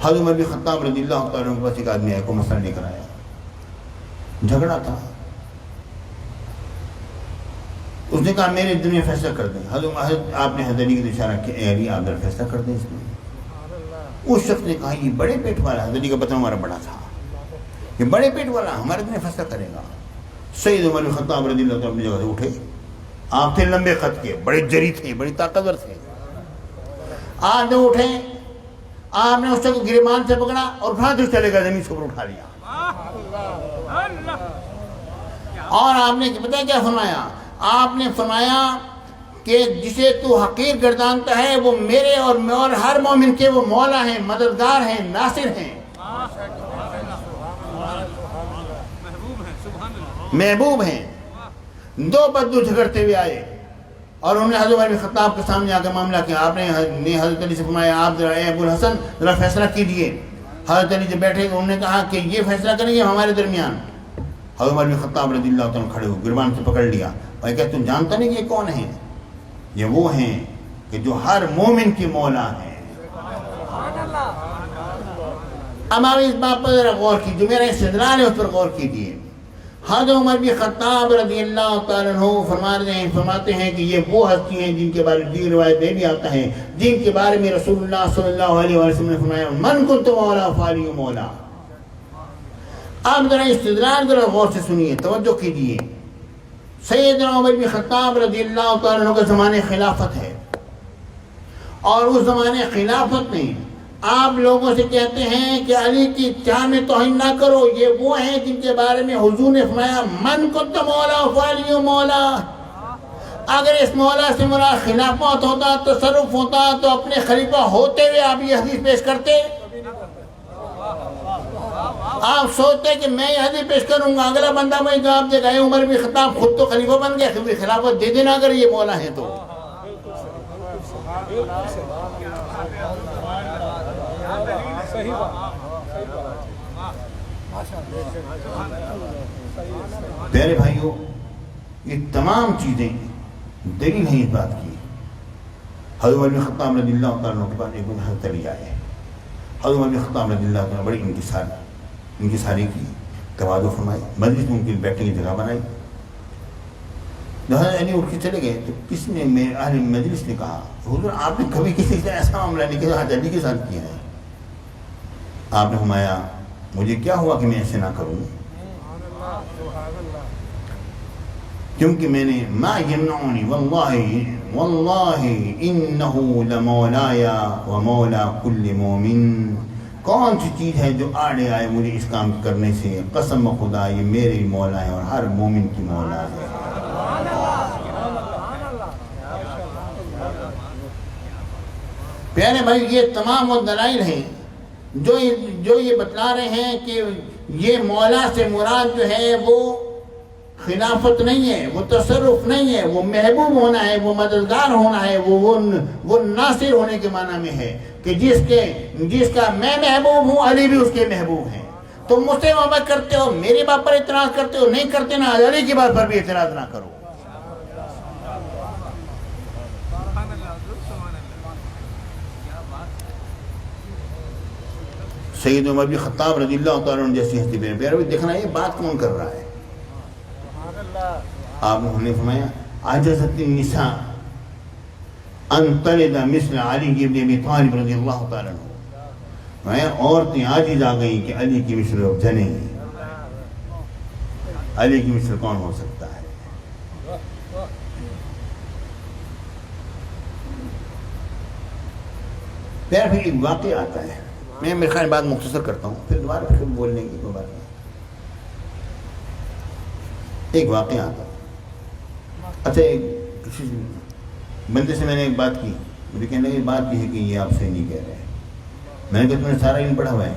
حضرت عمر بن خطاب رضی اللہ تعالیٰ عنہ کے پاس ایک آدمی آیا، کو مسئلہ لے کر آیا، جھگڑا تھا۔ اس نے کہا میرے دل میں فیصلہ کر دیں۔ حضرت آپ نے حضرت علی کی اشارہ کیا، اے علی آپ ذرا فیصلہ کر دیں اس میں۔ اس شخص نے کہا یہ بڑے پیٹ والا، حضرت علی کا بطن ہمارا بڑا تھا، یہ بڑے پیٹ والا ہمارے دل میں فیصلہ کرے گا۔ سید عمر بن خطاب رضی اللہ تعالیٰ اپنی جگہ سے اٹھے، آپ تھے لمبے قد کے، بڑے جری تھے، بڑی طاقتور تھے۔ آپ نے اٹھے، آپ نے اس کو گریبان سے پکڑا اور اٹھاتے چلے گا، زمین سے اوپر اٹھا لیا۔ اور آپ نے پتہ کیا فرمایا؟ آپ نے فرمایا کہ جسے تو حقیر گردانتا ہے وہ میرے اور ہر مومن کے وہ مولا ہیں، مددگار ہیں، ناصر ہیں، محبوب ہیں۔ دو بدو جھگڑتے ہوئے آئے اور انہوں نے حضرت عمر بن خطاب کے سامنے آ کر معاملہ کیا۔ آپ نے حضرت علی سے فرمایا آپ ذرا اے ابو الحسن ذرا فیصلہ کیجئے۔ حضرت علی جب بیٹھے انہوں نے کہا کہ یہ فیصلہ کریں گے ہمارے درمیان۔ حضرت عمر بن خطاب رضی اللہ عنہ کھڑے ہوئے، گریبان سے پکڑ لیا اور کہ تم جانتا نہیں یہ کون ہیں؟ یہ وہ ہیں کہ جو ہر مومن کی مولا ہیں۔ اب آپ اس بات پر ذرا غور کیجیے، جو میرا استدلال ہے اس پر غور کیجیے۔ حضرت عمر بن خطاب رضی اللہ تعالیٰ عنہ فرماتے ہیں کہ یہ وہ ہستی ہیں جن کے بارے میں روایت میں بھی آتا ہے، جن کے بارے میں رسول اللہ صلی اللہ علیہ وسلم نے فرمایا من کنت مولا فعلی مولا۔ آپ ذرا استدلال ذرا غور سے سنیے، توجہ کیجیے۔ سیدنا عمر بن خطاب رضی اللہ تعالیٰ عنہ کا زمانے خلافت ہے، اور اس زمانے خلافت میں آپ لوگوں سے کہتے ہیں کہ علی کی چاہ میں توہین نہ کرو، یہ وہ ہیں جن کے بارے میں حضور نے فرمایا من کنت مولا فعلی مولا۔ اگر اس مولا سے مراد خلافت ہوتا، تصرف ہوتا، تو اپنے خلیفہ ہوتے ہوئے آپ یہ حدیث پیش کرتے؟ آپ سوچتے کہ میں یہ حدیث پیش کروں گا، اگلا بندہ میں جواب دے گا عمر بن خطاب خود تو خلیفہ بن گیا، خلافت دے دینا اگر یہ مولا ہے تو۔ پیارے بھائیوں، یہ تمام چیزیں دلیل ہیں اس بات کی۔ حضرت عمر بن خطاب رضی اللہ تعالیٰ عنہ کے پاس ایک حضرت علی آئے۔ حضرت عمر بن خطاب رضی اللہ تعالیٰ بڑی انکساری کی، تواضع فرمائی، مجلس میں ان کی بیٹھنے کی جگہ بنائی۔ حضرت علی اٹھ کے چلے گئے تو کس نے اہل مجلس نے کہا حضور آپ نے کبھی کسی سے ایسا معاملہ نہیں کیا حضرت علی کے ساتھ کیا ہے؟ آپ نے فرمایا مجھے کیا ہوا کہ میں ایسے نہ کروں، کیونکہ میں نے ما یمنعنی واللہ انہ لمولایا ومولا کل مومن، کون سی چیز ہے جو آڑے آئے مجھے اس کام کرنے سے؟ قسم خدا یہ میرے مولا ہے اور ہر مومن کی مولا ہے۔ پیارے بھائی، یہ تمام وہ دلائل ہیں جو یہ بتلا رہے ہیں کہ یہ مولا سے مراد جو ہے وہ خلافت نہیں ہے، وہ تصرف نہیں ہے، وہ محبوب ہونا ہے، وہ مددگار ہونا ہے، وہ ناصر ہونے کے معنی میں ہے کہ جس کا میں محبوب ہوں علی بھی اس کے محبوب ہیں۔ تم مجھ سے محبت کرتے ہو، میری بات پر اعتراض کرتے ہو، نہیں کرتے نا علی کی بات پر بھی اعتراض نہ کرو۔ سید عمر بن خطاب رضی اللہ تعالیٰ عنہ جیسی ہستی بے پیارے دیکھنا یہ بات کون کر رہا ہے؟ آپ نے فرمایا عجزت النساء ان تلد مثل علی بن ابی طالب رضی اللہ تعالیٰ عنہ، عورتیں عاجز آ گئیں کہ علی کی مثل جنیں۔ علی کی مثل کون ہو سکتا ہے؟ پھر ایک واقعہ آتا ہے، میں میرے خیال بات مختصر کرتا ہوں، پھر دوبارہ پھر بول لیں گے کوئی بات نہیں۔ ایک واقعہ آتا ہے، اچھا ایک کسی بندے سے میں نے ایک بات کی، مجھے کہنے لگے بات یہ ہے کہ یہ آپ سے نہیں کہہ رہے ہیں۔ میں نے کہا تم نے سارا علم پڑھا ہوا ہے؟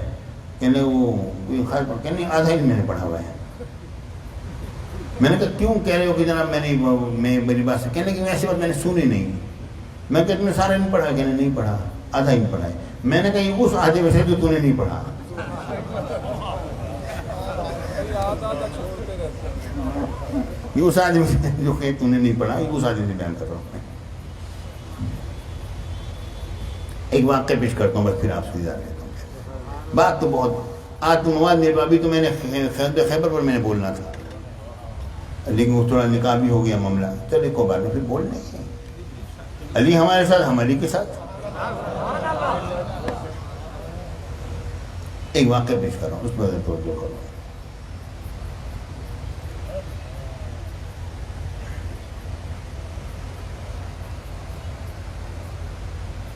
کہنے لگے وہ کوئی خاص پڑھا، کہنے آدھا علم میں نے پڑھا ہوا ہے۔ میں نے کہا کیوں کہہ رہے ہو کہ جناب میں میری بات سے، کہنے لگے ایسی بات میں نے سنی نہیں۔ میں کہا تم نے سارا علم پڑھا؟ کہنے نہیں پڑھا، آدھا علم پڑھا ہے۔ میں نے کہا یہ اس آدھے میں سے جو تو نے نہیں پڑھا۔ یہ اس آدمی سے جو کہ تو نے نہیں پڑھا، یہ اس آدمی سے بیان کر رہا ہوں۔ ایک واقعہ پیش کرتا ہوں بس پھر آپ سے اجازت لیتا ہوں۔ بات تو بہت آج تو مواد میرے ابھی تو میں نے خیبر پر میں نے بولنا تھا، لیکن وہ تھوڑا نکاح بھی ہو گیا معاملہ، چلے کوئی بات نہیں، پھر بول لیں گے۔ علی ہمارے ساتھ، ہم علی کے ساتھ۔ ایک واقعہ پیش کر رہا ہوں، اس پر توجہ کرو۔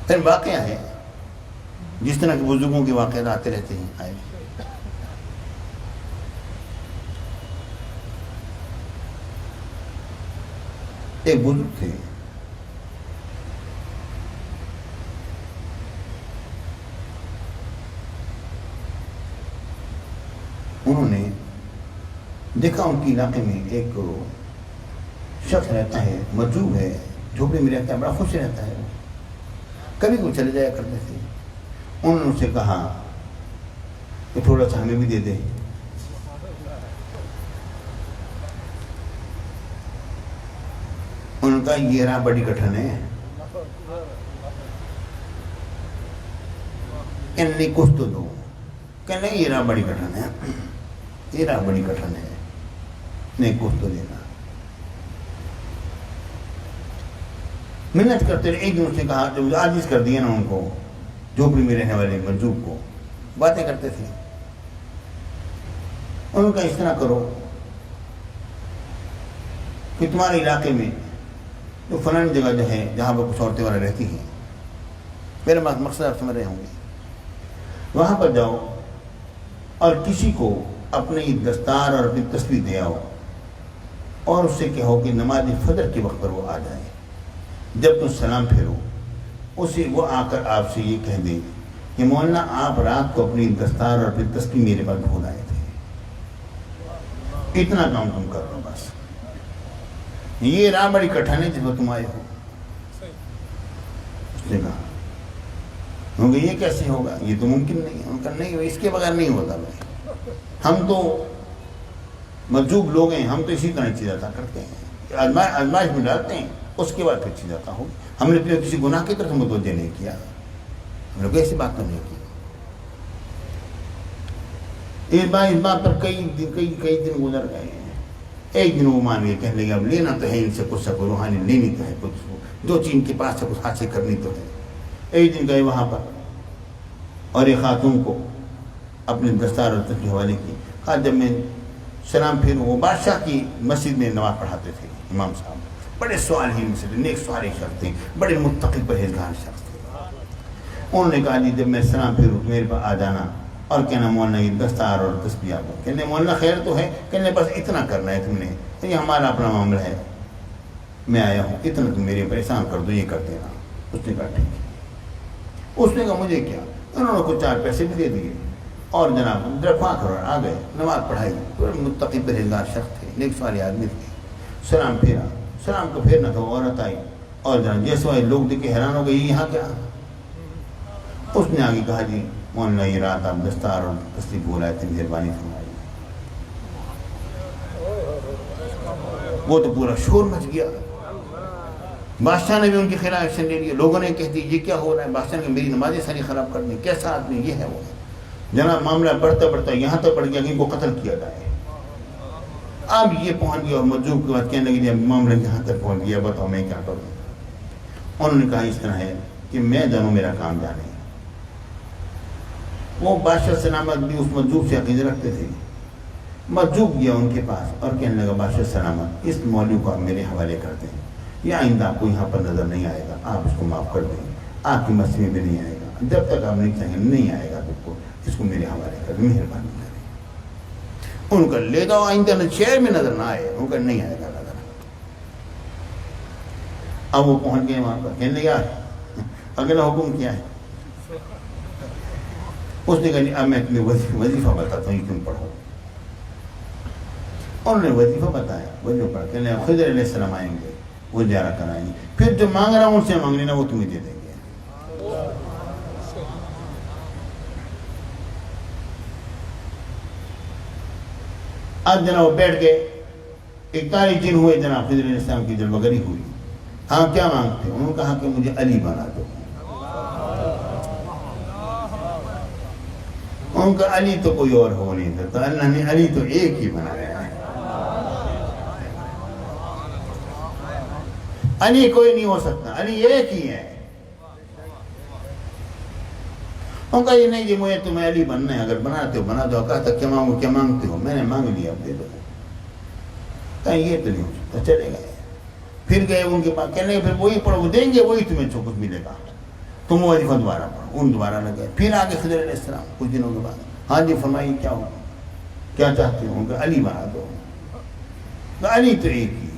پھر واقعہ ہے جس طرح کے بزرگوں کے واقعات آتے رہتے ہیں آئے۔ ایک بزرگ تھے، انہوں نے دیکھا ان کے علاقے میں ایک شخص رہتا ہے، مجذوب ہے، جھوپڑی میں رہتا ہے، بڑا خوش رہتا ہے، کبھی کوئی چلے جایا کرتے تھے۔ انہوں نے اس سے کہا کہ تھوڑا سا ہمیں بھی دے دے۔ انہوں نے کہا یہ راہ بڑی کٹھن ہے، نہیں کچھ تو دو۔ کہ نہیں یہ راہ بڑی کٹھن ہے، یہ راہ بڑی کٹھن ہے، نہیں کچھ تو دینا۔ محنت کرتے رہے، ایک دن اس نے کہا، جب عاجز کر دیا نا ان کو، جھوپڑی میں رہنے والے مجذوب کو، باتیں کرتے تھے، انہوں نے کہا اس طرح کرو کہ تمہارے علاقے میں جو فلان جگہ جو ہے جہاں پر کچھ عورتیں وغیرہ رہتی ہیں، میرے مقصد آپ سمجھ رہے ہوں گے، وہاں پر جاؤ اور کسی کو اپنی دستار اور اپنی تسبیح دے آؤ، اور اس سے کہو کہ نماز فجر کے وقت پر وہ آ جائے۔ جب تم سلام پھیرو اسے وہ آ کر آپ سے یہ کہہ دیں کہ مولانا آپ رات کو اپنی دستار اور اپنی تسبیح میرے پاس بھول آئے تھے، اتنا کام تم کر دو بس، یہ راہ بڑی کٹھن ہے جس پر تم آئے ہو۔ اس نے کہا کیونکہ یہ کیسے ہوگا، یہ تو ممکن نہیں ہے۔ ان کا نہیں، اس کے بغیر نہیں ہوتا بھائی، ہم تو مجذوب لوگ ہیں، ہم تو اسی طرح چیز عطا کرتے ہیں، آزمائش میں ڈالتے ہیں، اس کے بعد پھر چیز عطا ہوگی۔ ہم نے اپنے کسی گناہ کی طرف متوجہ نہیں کیا، ہم نے ایسی بات تو نہیں کی۔ اس بات پر کئی دن گزر گئے ہیں۔ ایک دن وہ مان گئے، کہنے لگے اب لینا تو ہے ان سے کچھ سا کوئی روحانی، لینی تو ہے کچھ، جو چیز ان کے پاس سے کچھ حاصل کرنی تو ہے۔ ایک دن گئے وہاں پر اور ایک خاتون کو اپنے دستار اور تسبیح حوالے کی، کہا جب میں سلام پھیروں، وہ بادشاہ کی مسجد میں نماز پڑھاتے تھے امام صاحب، بڑے سوال ہی میں سے نیک سوال شخص تھے، بڑے متقی پرہیزگار شخص تھے۔ انہوں نے کہا جی جب میں سلام پھیروں تو میرے پاس آ جانا اور کہنا مولانا یہ دستار اور تسبیح آپ کو، کہنے مولانا خیر تو ہے، کہنے بس اتنا کرنا ہے تم نے، یہ ہمارا اپنا معاملہ ہے، میں آیا ہوں، اتنا تم میرے پر احسان کر دو، یہ کر دینا۔ اس نے کہا ٹھیک ہے۔ اس نے کہا مجھے کیا، انہوں نے کچھ 4 پیسے بھی دے دیے اور جناب درخواں کرو آ گئے، نماز پڑھائی، پورے متقی پرہیزگار شخص تھے، نیک سوالی آدمی تھے. سلام پھیرا، سلام کو پھیرنا تھا، عورت آئی اور جناب جیسے والے لوگ دیکھ کے حیران ہو گئے یہاں کیا. اس نے آگے کہا جی مولانا یہ رات آپ دستار اور تسلیف بولائے تھے، مہربانی فرمائیے. وہ تو پورا شور مچ گیا. بادشاہ نے بھی ان کے خلاف ایکشن لے لیا. لوگوں نے کہہ دی یہ کیا ہو رہا ہے، بادشاہ نے میری نمازیں ساری خراب کر دی، کیسا آدمی یہ ہے وہ. جناب معاملہ بڑھتا بڑھتا یہاں تک بڑھ گیا کہ ان کو قتل کیا جائے. اب یہ پہنچ گیا اور مجذوب کے بعد کہنے لگی جب معاملہ یہاں تک پہنچ گیا بتاؤ میں کیا کروں. انہوں نے کہا اس طرح ہے کہ میں جانوں میرا کام جانے. وہ بادشاہ سلامت بھی اس مجذوب سے عقیدہ رکھتے تھے. مجذوب گیا ان کے پاس اور کہنے لگا بادشاہ سلامت اس مولوی کو آپ میرے حوالے کر دیں، یا آئندہ آپ کو یہاں پر نظر نہیں آئے گا، آپ اس کو معاف کر دیں، آپ کی مسجد میں بھی نہیں آئے گا، جب تک آپ نہیں چاہیں نہیں آئے گا بالکل، اس کو میرے حوالے کر دیں، مہربانی کریں. ان کا لے جاؤ آئندہ شہر میں نظر نہ آئے، ان کا نہیں آئے گا نظر. اب وہ پہنچ گئے وہاں پر، کہنے لگا اگلا حکم کیا ہے. اس نے کہا اب میں تمہیں وظیفہ بتاتا ہوں، تم پڑھو. انہوں نے وظیفہ بتایا، وظیفہ پڑھ کے خضر علیہ السلام آئیں گے، وہ زیارت کرائیں گے، پھر جو مانگ رہا ہوں ان سے مانگ لینا، وہ تمہیں دے دیں گے. اب جناب بیٹھ کے 41 دن ہوئے، جناب خضر علیہ السلام کی جلوہ گری ہوئی. ہاں کیا مانگتے؟ انہوں نے کہا کہ مجھے علی بنا دو. ان کا علی تو کوئی اور ہو نہیں سکتا، اللہ نے علی تو ایک ہی بنایا ہے. علی کوئی نہیں ہو سکتا، علی ایک ہی ہے. ان کا یہ نہیں جی مجھے تمہیں علی بننا ہے، اگر بناتے ہو بنا دو. کہا تھا کیا مانگو، کیا مانگتے ہو؟ میں نے مانگ لیا، اب دے دو. کہیں یہ تو نہیں ہو سکتا. چلے گئے، پھر گئے ان کے پاس، کہنے پھر وہی پڑھو، وہ دیں گے، وہی تمہیں جو کچھ ملے گا، تم وظیفہ دوبارہ پڑھو. ان دوبارہ لگے، پھر آگے خضر علیہ السلام کچھ دنوں کے بعد، ہاں جی فرمائیے کیا ہو، کیا چاہتے ہو؟ ان کا علی بنا دو. علی تو ایک ہی ہے،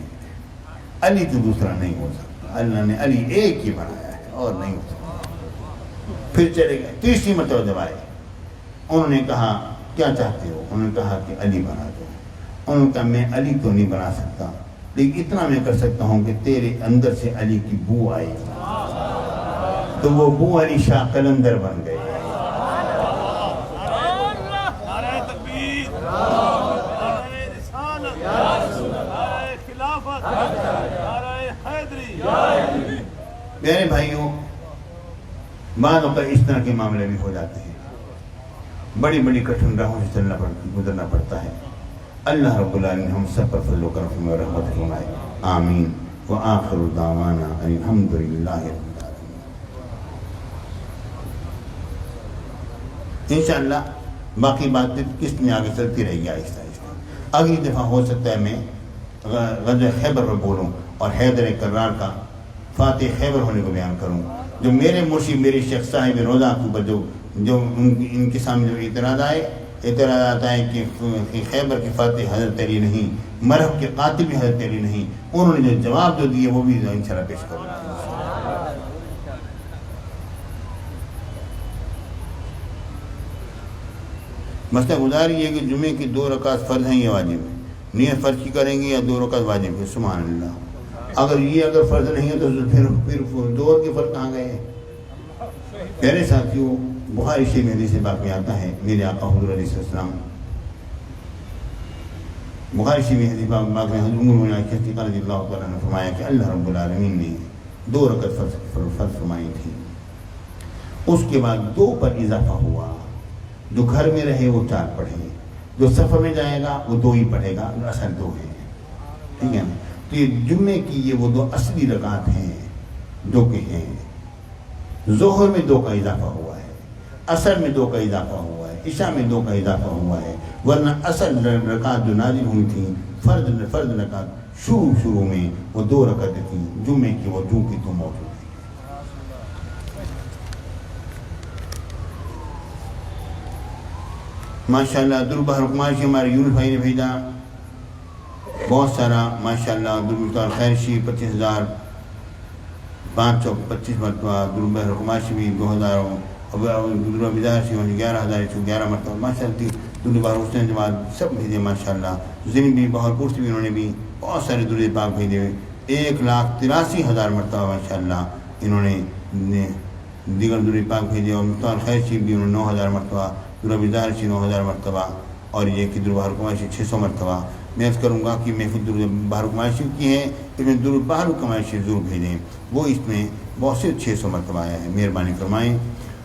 علی تو دوسرا نہیں ہو سکتا، اللہ نے علی ایک ہی بنایا ہے اور نہیں ہو سکتا. پھر چلے گئے، تیسری مرتبہ جب آئے انہوں نے کہا کیا چاہتے ہو؟ انہوں نے کہا کہ علی بنا دو. انہوں نے کہا میں علی تو نہیں بنا سکتا، لیکن اتنا میں کر سکتا ہوں کہ تیرے اندر سے علی کی بو آئی. تو وہ بو علی شاہ قلندر بن گئے. میرے بھائیوں بعض اوقات اس طرح کے معاملے بھی ہو جاتے ہیں، بڑی بڑی کٹھن راہوں سے گزرنا پڑتا ہے. اللہ رب العالمین ہم سب پر فضل و کرم و رحمت فرمائے، آمین. وآخر دعوانا ان الحمد للہ رب العالمین. انشاءاللہ باقی بات قسط میں آگے چلتی رہے گی آہستہ آہستہ. اگلی دفعہ ہو سکتا ہے میں غزوہ خیبر پر بولوں اور حیدر کرار کا فاتح خیبر ہونے کو بیان کروں. جو میرے مرشد میرے شیخ صاحب روضہ کے اوپر جو ان کے سامنے جو اعتراضات آئے کہ خیبر کے فاتح حضرت علی نہیں، مرحب کے قاتل بھی حضرت علی نہیں، انہوں نے جو جواب جو دیے وہ بھی انشاءاللہ پیش کروں. مسئلہ گزاری ہے کہ جمعے کی 2 رکعت فرض ہیں یا واجب ہے. نیت فرض کی کریں گے یا 2 رکعت واجب ہے؟ سبحان اللہ. اگر فرض نہیں ہے تو پھر 2 کے فرض کہاں گئے؟ پیارے ساتھیوں، بخاری شریف میں حدیث پاک میں آتا ہے، میرے آقا حضور علیہ السلام بخاری شریف میں حدیث پاک میں حضرت ام المؤمنین عائشہ صدیقہ رضی اللہ تعالیٰ نے فرمایا کہ اللہ رب العالمین نے 2 رکعت فرض فرمائی تھی، اس کے بعد 2 پر اضافہ ہوا. جو گھر میں رہے وہ 4 پڑھے، جو سفر میں جائے گا وہ 2 ہی پڑھے گا، اصل 2 ہیں. ٹھیک ہے نا؟ تو یہ جمعے کی یہ وہ 2 اصلی رکعت ہیں جو کہ ہیں. ظہر میں 2 کا اضافہ ہوا ہے، عصر میں 2 کا اضافہ ہوا ہے، عشاء میں 2 کا اضافہ ہوا ہے. ورنہ اصل رکعت جو نازل ہوئی تھیں فرض رکعت شروع میں وہ 2 رکعتیں تھیں جمعے کی، وہ جو کی تو موجود ہیں. ماشاءاللہ دربہ حکمائشی ہمارے یونس بھائی نے بھیجا بہت سارا. ماشاءاللہ دربہ خیر شریف 25,525 مرتبہ، دربہ حکمائشی بھی 2000 درود بیدار سے 11,111 مرتبہ ماشاء اللہ. درود بار حسین جماعت سب بھیجے ماشاء اللہ. ضمن بھی بہت سے بھی انہوں نے بھی بہت سارے درود پاک بھیجے ہوئے. 1,83,000 مرتبہ ماشاء اللہ انہوں نے دیگر درود پاک بھیجے. اور مختار خیر شریف بھی انہوں نے 9,000 مرتبہ. درود بیدار سے 9,000 مرتبہ. اور یہ کہ درود بہر کمائشی 600 مرتبہ. میں عرض کروں گا کہ محفل درود بہر کمائشی کی ہے، اس میں درود بہر کمائشی ضرور بھیجیں. وہ اس میں بہت سے 600 مرتبہ آیا ہے. مہربانی فرمائیں.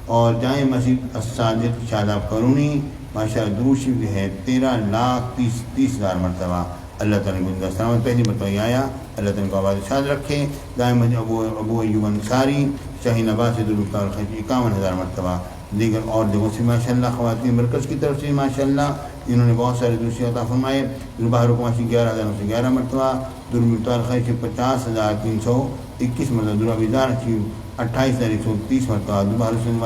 اور جامع مسجد الساجد شاداب قرونی ماشاء اللہ درود شریف جو ہے 13,30,000 مرتبہ. اللہ تعالیٰ کو سلامت پہلی مرتبہ یہ آیا. اللہ تعالیٰ کو آباد شاد رکھے. جامع مسجد ابو ایوب انصاری شاہین آباد سے درود پاک 51,000 مرتبہ. دیگر اور جگہوں سے ماشاء اللہ خواتین مرکز کی طرف سے ماشاء اللہ انہوں نے بہت سارے دوسری عطا فرمائے. درود بہر کمائشی 11,911 مرتبہ. درود مختار خیر سے 50,321 مرتبہ. درود بیدار سے 28,130 مرتبہ. درود بہر حسین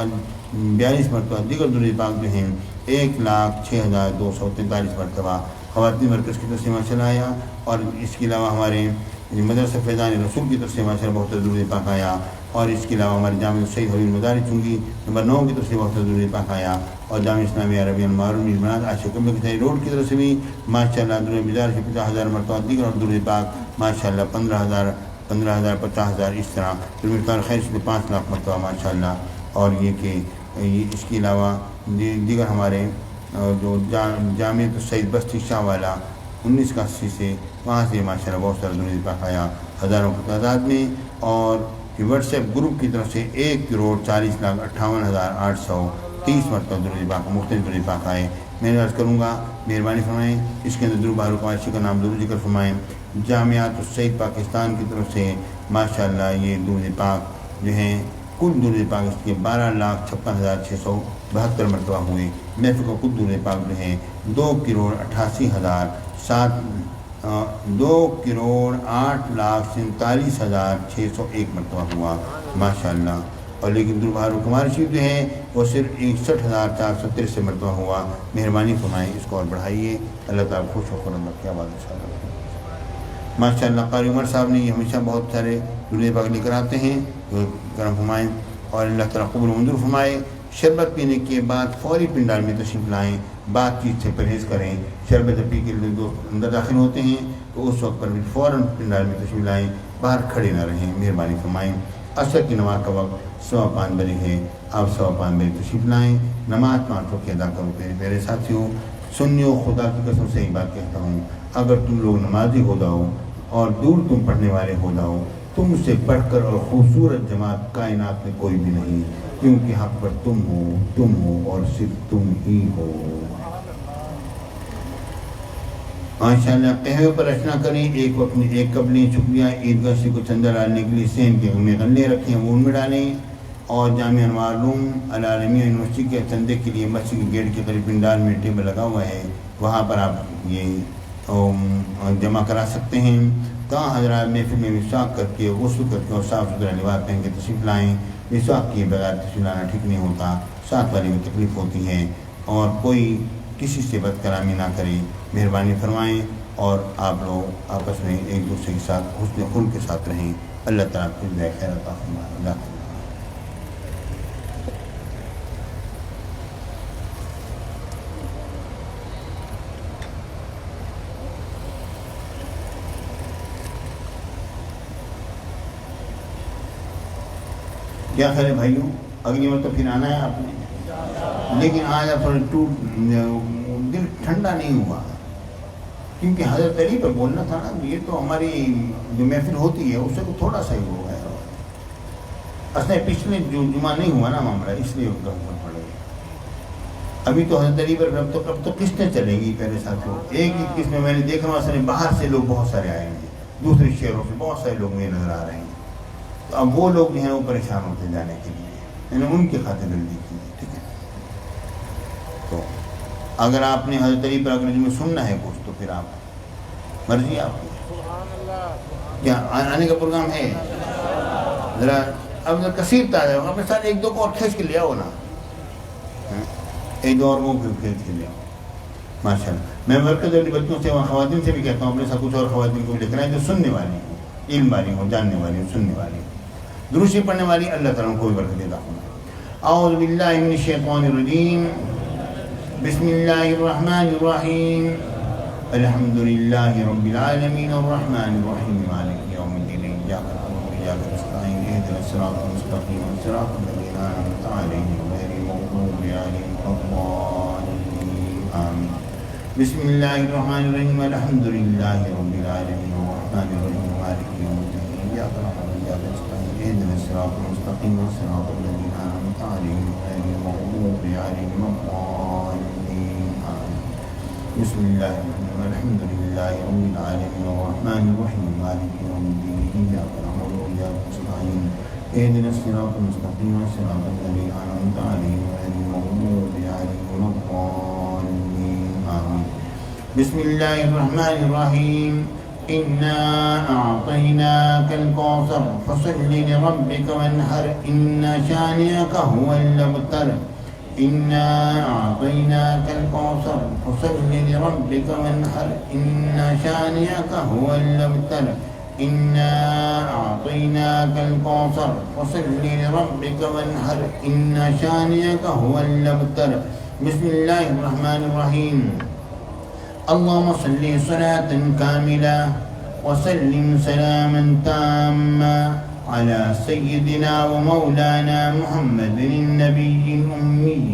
42 مرتبہ. دیگر درود پاک جو ہیں 1,06,243 مرتبہ خواتین مرکز کی طرف سے ماشاء اللہ آیا. اور اس کے علاوہ ہمارے مدرسہ فیضان رسول کی طرف سے ماشاء اللہ بہت درود پاک آیا. اور اس کے علاوہ ہمارے جامع سید حبیب مدارس چنگی نمبر 9 کی طرف سے بہت درود پاک آیا. اور جامع اسلامیہ عربی المعروف بنات عائشہ کمبے کی روڈ کی طرف سے بھی ماشاء اللہ درود بیدار سے 50,000 مرتبہ. دیگر اور درود پاک ماشاء اللہ 15,000 50,000 اس طرح. درود خیر سے 5 لاکھ مرتبہ ماشاء اللہ. اور یہ کہ اس کے علاوہ دیگر ہمارے جو جامع سید بستی شاہ والا 1981 سے وہاں سے ماشاء اللہ بہت سارا درود پاک آیا ہزاروں کی تعداد میں. اور واٹس ایپ گروپ کی طرف سے 1,40,58,830 مرتبہ درود پاک مختلف درود پاک آئے. میں عرض کروں گا مہربانی فرمائیں اس کے اندر درود بہر کمائشی کا نام ضرور ذکر فرمائیں. جامعات السید پاکستان کی طرف سے ماشاء اللہ یہ درود پاک جو ہیں کل درود پاک اس کے 12,56,672 مرتبہ ہوئے. محفل کا کل درود پاک جو ہیں 2,08,47,601 مرتبہ ہوا ماشاء اللہ. اور لیکن درود بہر کمار شریف جو ہے وہ صرف 61,473 مرتبہ ہوا. مہربانی فرمائیں اس کو اور بڑھائیے. اللہ تعالیٰ خوش ہو کر کیا بات ماشاء اللہ. قاری عمر صاحب نے یہ ہمیشہ بہت سارے درود پاک لے کر آتے ہیں. کرم فرمائیں اور اللہ تعالیٰ قبول منظور فرمائے. شربت پینے کے بعد فوری پنڈال میں تشریف لائیں. بات چیت سے پرہیز کریں. شربت پی کے لیے اندر داخل ہوتے ہیں تو اس وقت پر بھی فوراً پنڈال میں تشریف لائیں. باہر کھڑے نہ رہیں. مہربانی فرمائیں. عصر کی نماز کا وقت 5:15 بجے ہے. آپ 5:15 بجے تشریف لائیں. نماز 5 وقت ادا کرو. میرے ساتھیوں سنیو خدا کی قسم سے ایک بات کہتا ہوں، اگر تم لوگ نمازی ہو جاؤ اور دور تم پڑھنے والے ہو جاؤ، تم سے بڑھ کر اور خوبصورت جماعت کائنات میں کوئی بھی نہیں، کیونکہ حق پر تم ہو اور صرف تم ہی ہو. ماشاءاللہ قہوے پر رچنا کریں. ایک وقت میں 1 کپ لیں. شکریہ. عیدگاہ سے کو چندہ ڈالنے کے لیے سین کے میں غلے رکھیں، وہ ان میں ڈالیں. اور جامعہ انوار علوم العالمیہ یونیورسٹی کے چندے کے لیے مسجد کے گیٹ کے قریب پنڈال میں ٹیبل لگا ہوا ہے، وہاں پر آپ یہ جمع کرا سکتے ہیں. کہاں حضرات محفل میں مسواک کر کے غسل کر کے اور صاف ستھرا لباس پہن کے تشریف لائیں. مسواک کیے بغیر تشریف لانا ٹھیک نہیں ہوتا. ساتھ والے میں تکلیف ہوتی ہے. اور کوئی کسی سے بد کلامی نہ کرے. مہربانی فرمائیں. اور آپ لوگ آپس میں ایک دوسرے کے ساتھ حسن خلق کے ساتھ رہیں. اللہ تعالیٰ کو خیر عطا فرمائے. کیا خیر ہے بھائیوں؟ اگلی مرتبہ پھر آنا ہے آپ نے، لیکن آج آپ تھوڑا دل ٹھنڈا نہیں ہوا، کیونکہ حضرت علی پر بولنا تھا نا. یہ تو ہماری جو محفل ہوتی ہے اس سے تھوڑا سا ہی ہو گیا. اصل پچھلے جو جمعہ نہیں ہوا نا معاملہ، اس لیے پڑے گا. ابھی تو حضرت علی پر اب تو قسطیں چلیں گی. پہلے ساتھوں ایک ہی قسط میں نے دیکھا ہوں، اصل باہر سے لوگ بہت سارے آئے ہیں، دوسرے شہروں سے بہت سارے لوگ مجھے نظر آ رہے ہیں. تو اب وہ لوگ جو ہیں وہ پریشان ہوتے جانے کے لیے، میں نے ان کی خاطر جلدی کی ہے. ٹھیک ہے، تو اگر آپ نے حضرت علی پر اگر میں سننا ہے کچھ تو پھر آپ مرضی آپ کی. کیا آنے کا پروگرام ہے؟ ذرا اب کثیر تازہ ہے، اپنے ساتھ 1-2 کو اور کھینچ کے لے آؤ نا. 1-2 اور وہ کھینچ کے لے آؤ. ماشاء اللہ. میں مرکز اپنے بچوں سے خواتین سے بھی کہتا ہوں، اپنے ساتھ کچھ اور خواتین کو بھی لے کر آئیں جو سننے والی ہوں، علم والی ہوں، جاننے والی ہوں، سننے والی ہوں، درود شریف پڑھنے والی. اللہ تعالیٰ کو بھی برکت عطا فرمائے. أعوذ بالله من الشيطان الرجيم. بسم الله الرحمن الرحيم. الحمد لله رب العالمين الرحمن الرحيم مالك يوم الدين إياك نعبد وإياك نستعين اهدنا الصراط المستقيم صراط الذين أنعمت عليهم غير المغضوب عليهم ولا الضالين آمين. بسم الله الرحمن الرحيم. الحمد لله رب العالمين الرحمن الرحيم مالك يوم الدين إياك نعبد وإياك نستعين اهدنا الصراط المستقيم صراط الذين أنعمت عليهم غير المغضوب عليهم ولا الضالين آمين. بسم الله الرحمن الرحيم. الحمد لله رب العالمين الرحمن الرحيم مالك يوم الدين إياك نعبد وإياك نستعين اهدنا الصراط المستقيم صراط الذين أنعمت عليهم غير المغضوب عليهم ولا الضالين آمين. بسم الله الرحمن الرحيم. إنا أعطيناك الكوثر فصل لربك وانحر إن شانئك هو الأبتر. إنا أعطيناك الكوثر فصل لربك وانحر إن شانئك هو الأبتر. إنا أعطيناك الكوثر فصل لربك وانحر إن شانئك هو الأبتر. بسم الله الرحمن الرحيم. اللهم صل صلاة كاملة وسلم سلاما تاما على سيدنا ومولانا محمد النبي الأمي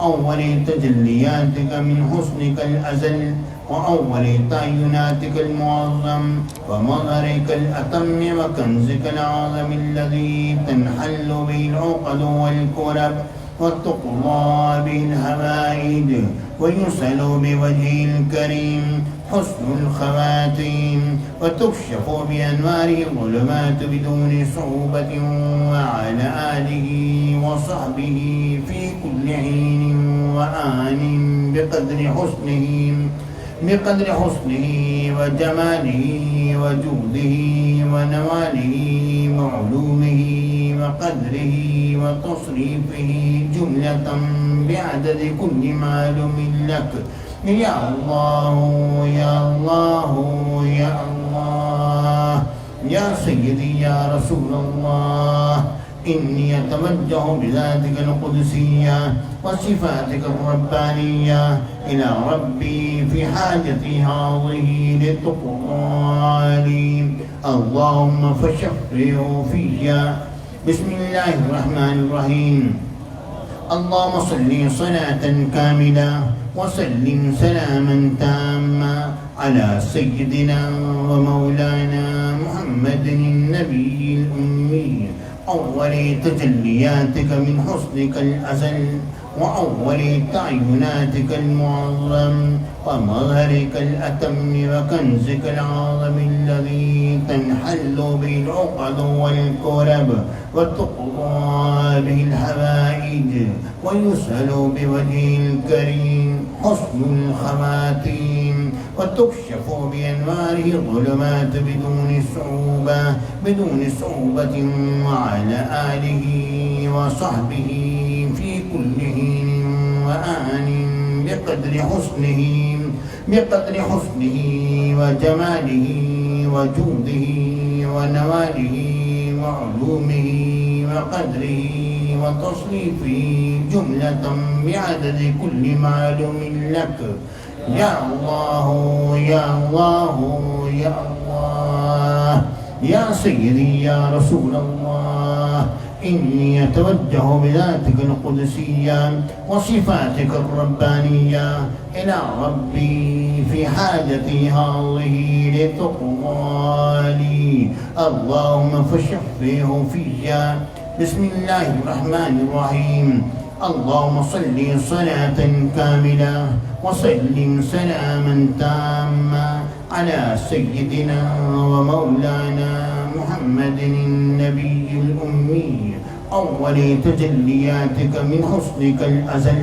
أول تجلياتك من حسنك الأزل وأول تعيناتك المعظم ومظهرك الأتم وكنزك العظم الذي تنحل به العقد والكرب وتقضى به الهوائج ويسأل بوجهه الكريم حسن الخواتيم وتكشف بأنواره الظلمات بدون صعوبة وعلى آله وصحبه في كل حين وآن بقدر حسنه وجماله وجوده ونواله وعلومه وقدره وتصريفه جملة بعدد كل معلوم لك. يا الله يا الله يا الله يا سيدي يا رسول الله إني أتوجه بذاتك القدسية وصفاتك الربانية إلى ربي في حاجتي هذه لتقضى لي اللهم فشفعه فيا. بسم الله الرحمن الرحيم. اللهم صل صلاة كاملة وسلم سلاما تاما على سيدنا ومولانا محمد النبي الأمي أول تجلياتك من حسنك الأزل وأول تعيناتك المعظم ومظهرك الأتم وكنزك العظم الذي تنحل به العقد والكرب وتقضى به الحوائج ويسأل بوجهه الكريم حسن الخواتيم وتكشف بأنواره الظلمات بدون صعوبة وعلى آله وصحبه في كل حين وآن بقدر حسنه وجماله وجوده ونواله وعلومه وقدره وتصريفه جملة بعدد كل معلوم لك. يا الله يا الله يا الله يا سيدي يا رسول الله إني أتوجه بذاتك القدسية وصفاتك الربانية إلى ربي في حاجتي هذه لتقضى لي اللهم فشفعه فيا. بسم الله الرحمن الرحيم. اللهم صل صلاة كاملة وسلم سلاما تاما على سيدنا ومولانا محمد النبي الأمي أول تجلياتك من حسنك الأزل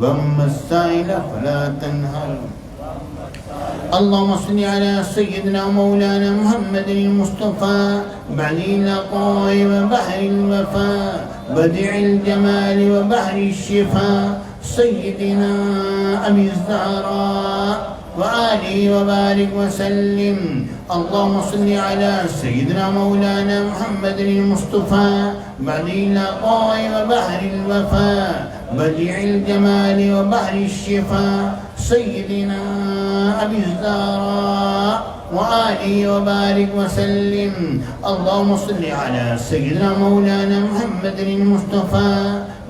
وأما السائل فلا تنهر. اللهم صل على سيدنا مولانا محمد المصطفى بعدي اللقاء وبحر الوفاء بديع الجمال وبحر الشفاء سيدنا أبي الزهراء وآله وبارك وسلم. اللهم صل على سيدنا مولانا محمد المصطفى بعدي اللقاء وبحر الوفاء بديع الجمال وبحر الشفاء سيدنا أبي الزهراء وآله وبارك وسلم. اللهم صل على سيدنا مولانا محمد المصطفى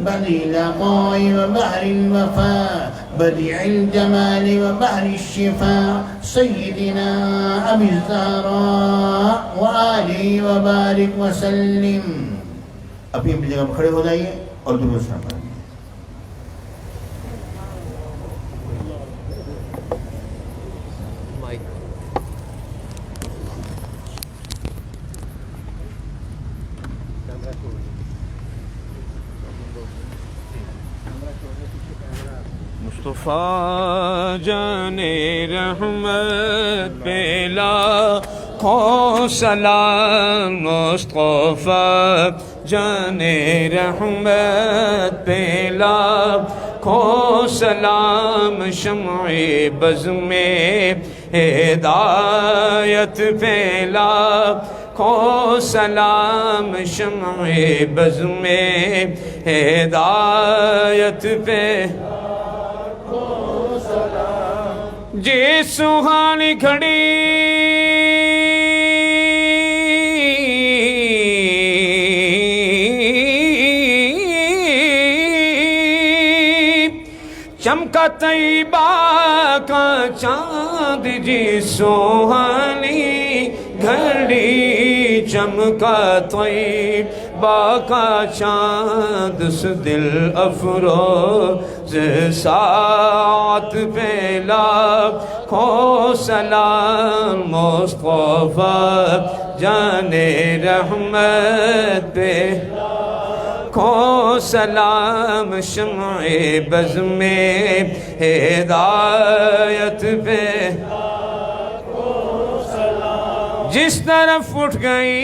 بديع اللقاء وبحر الوفاء بديع الجمال وبحر الشفاء سيدنا أبي الزهراء وآله وبارك وسلم. اپنی اپنی جگہ پر کھڑے ہو جائیے اور درود شریف پڑھیں. مصطفیٰ جان رحمت پہ لاکھوں سلام. مصطفیٰ جان رحمت پہ لاکھوں سلام. شمع بز میں ہدایت پہ لاکھوں سلام. شمع بز میں ہدایت پہ جی سہانی کھڑی چمکا طیبہ کا چاند. جی سہانی گھڑی چمکا طیبہ کا چاند. اس دل افروز ساعت پہ لاکھوں سلام. مصطفیٰ جان رحمت پہ لاکھوں سلام. شمع بز میں ہدایت پہ جس طرف اٹھ گئی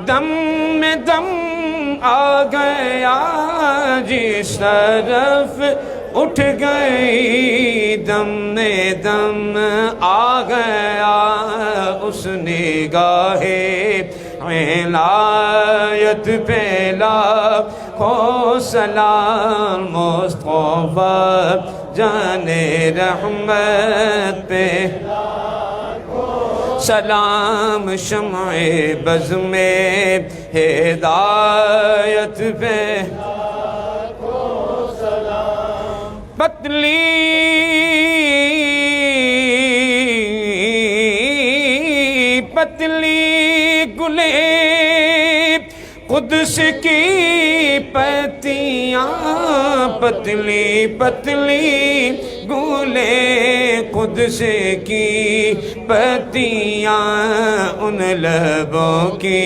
دم میں دم آ گیا. جس طرف اٹھ گئی دم میں دم آ گیا. اس نگاہ عنایت پہ لاکھوں سلام. مصطفیٰ جان رحمت پہ سلام. شمع بز میں ہدایت پہ پتلی پتلی گلے قدس کی پتیاں. پتلی پتلی گلے قدس کی پتیاں. ان لبوں کی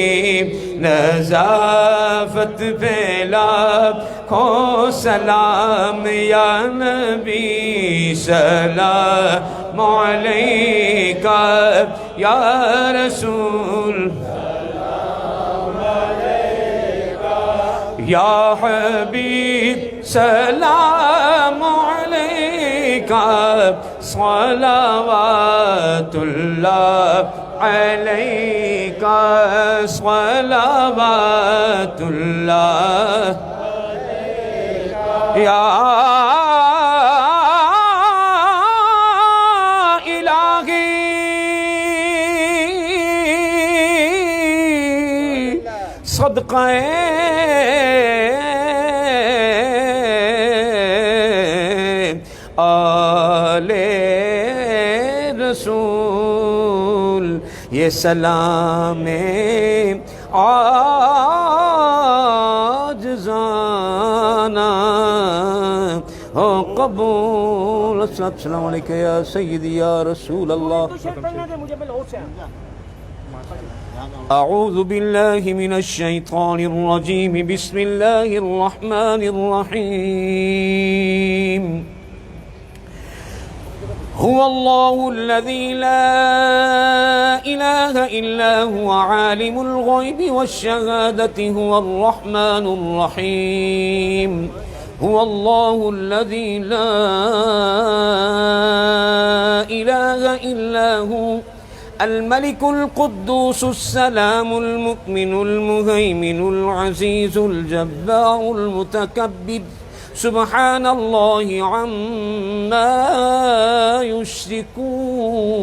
نظافت پہ لاکھوں سلام. یا نبی سلام علیکہ یا رسول یا حبیب سلام علیکہ. صلوات اللہ علیکہ صلوات اللہ یا الہی صدقہ آل رسول. یہ سلام عاجزانہ ہو وقبول السلام علیکم یا سیدی یا رسول اللہ اعوذ باللہ من الشیطان الرجیم بسم اللہ الرحمن الرحیم هو الله الذي لا إله إلا هو عالم الغيب والشهادة هو الرحمن الرحيم هو الله الذي لا إله إلا هو الملك القدوس السلام المؤمن المهيمن العزيز الجبار المتكبر سبحان الله عما يشركون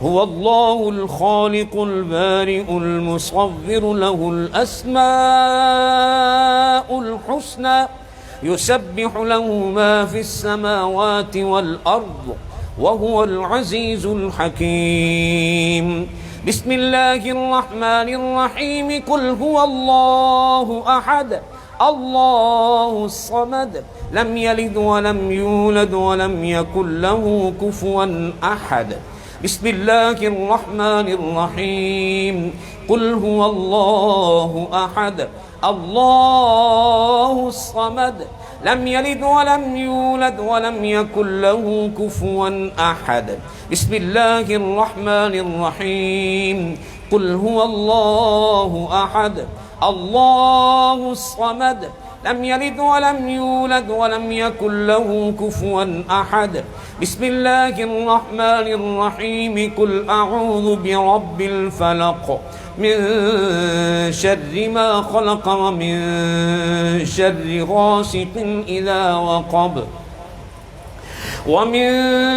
هو الله الخالق البارئ المصور له الأسماء الحسنى يسبح له ما في السماوات والأرض وهو العزيز الحكيم بسم الله الرحمن الرحيم قل هو الله أحد الله الصمد لم يلد ولم يولد ولم يكن له كفوا أحد بسم الله الرحمن الرحيم قل هو الله أحد الله الصمد لم يلد ولم يولد ولم يكن له كفوا أحد بسم الله الرحمن الرحيم قل هو الله أحد الله الصمد لم يلد ولم يولد ولم يكن له كفوا أحد بسم الله الرحمن الرحيم قل أعوذ برب الفلق من شر ما خلق ومن شر غاسق إذا وقب ومن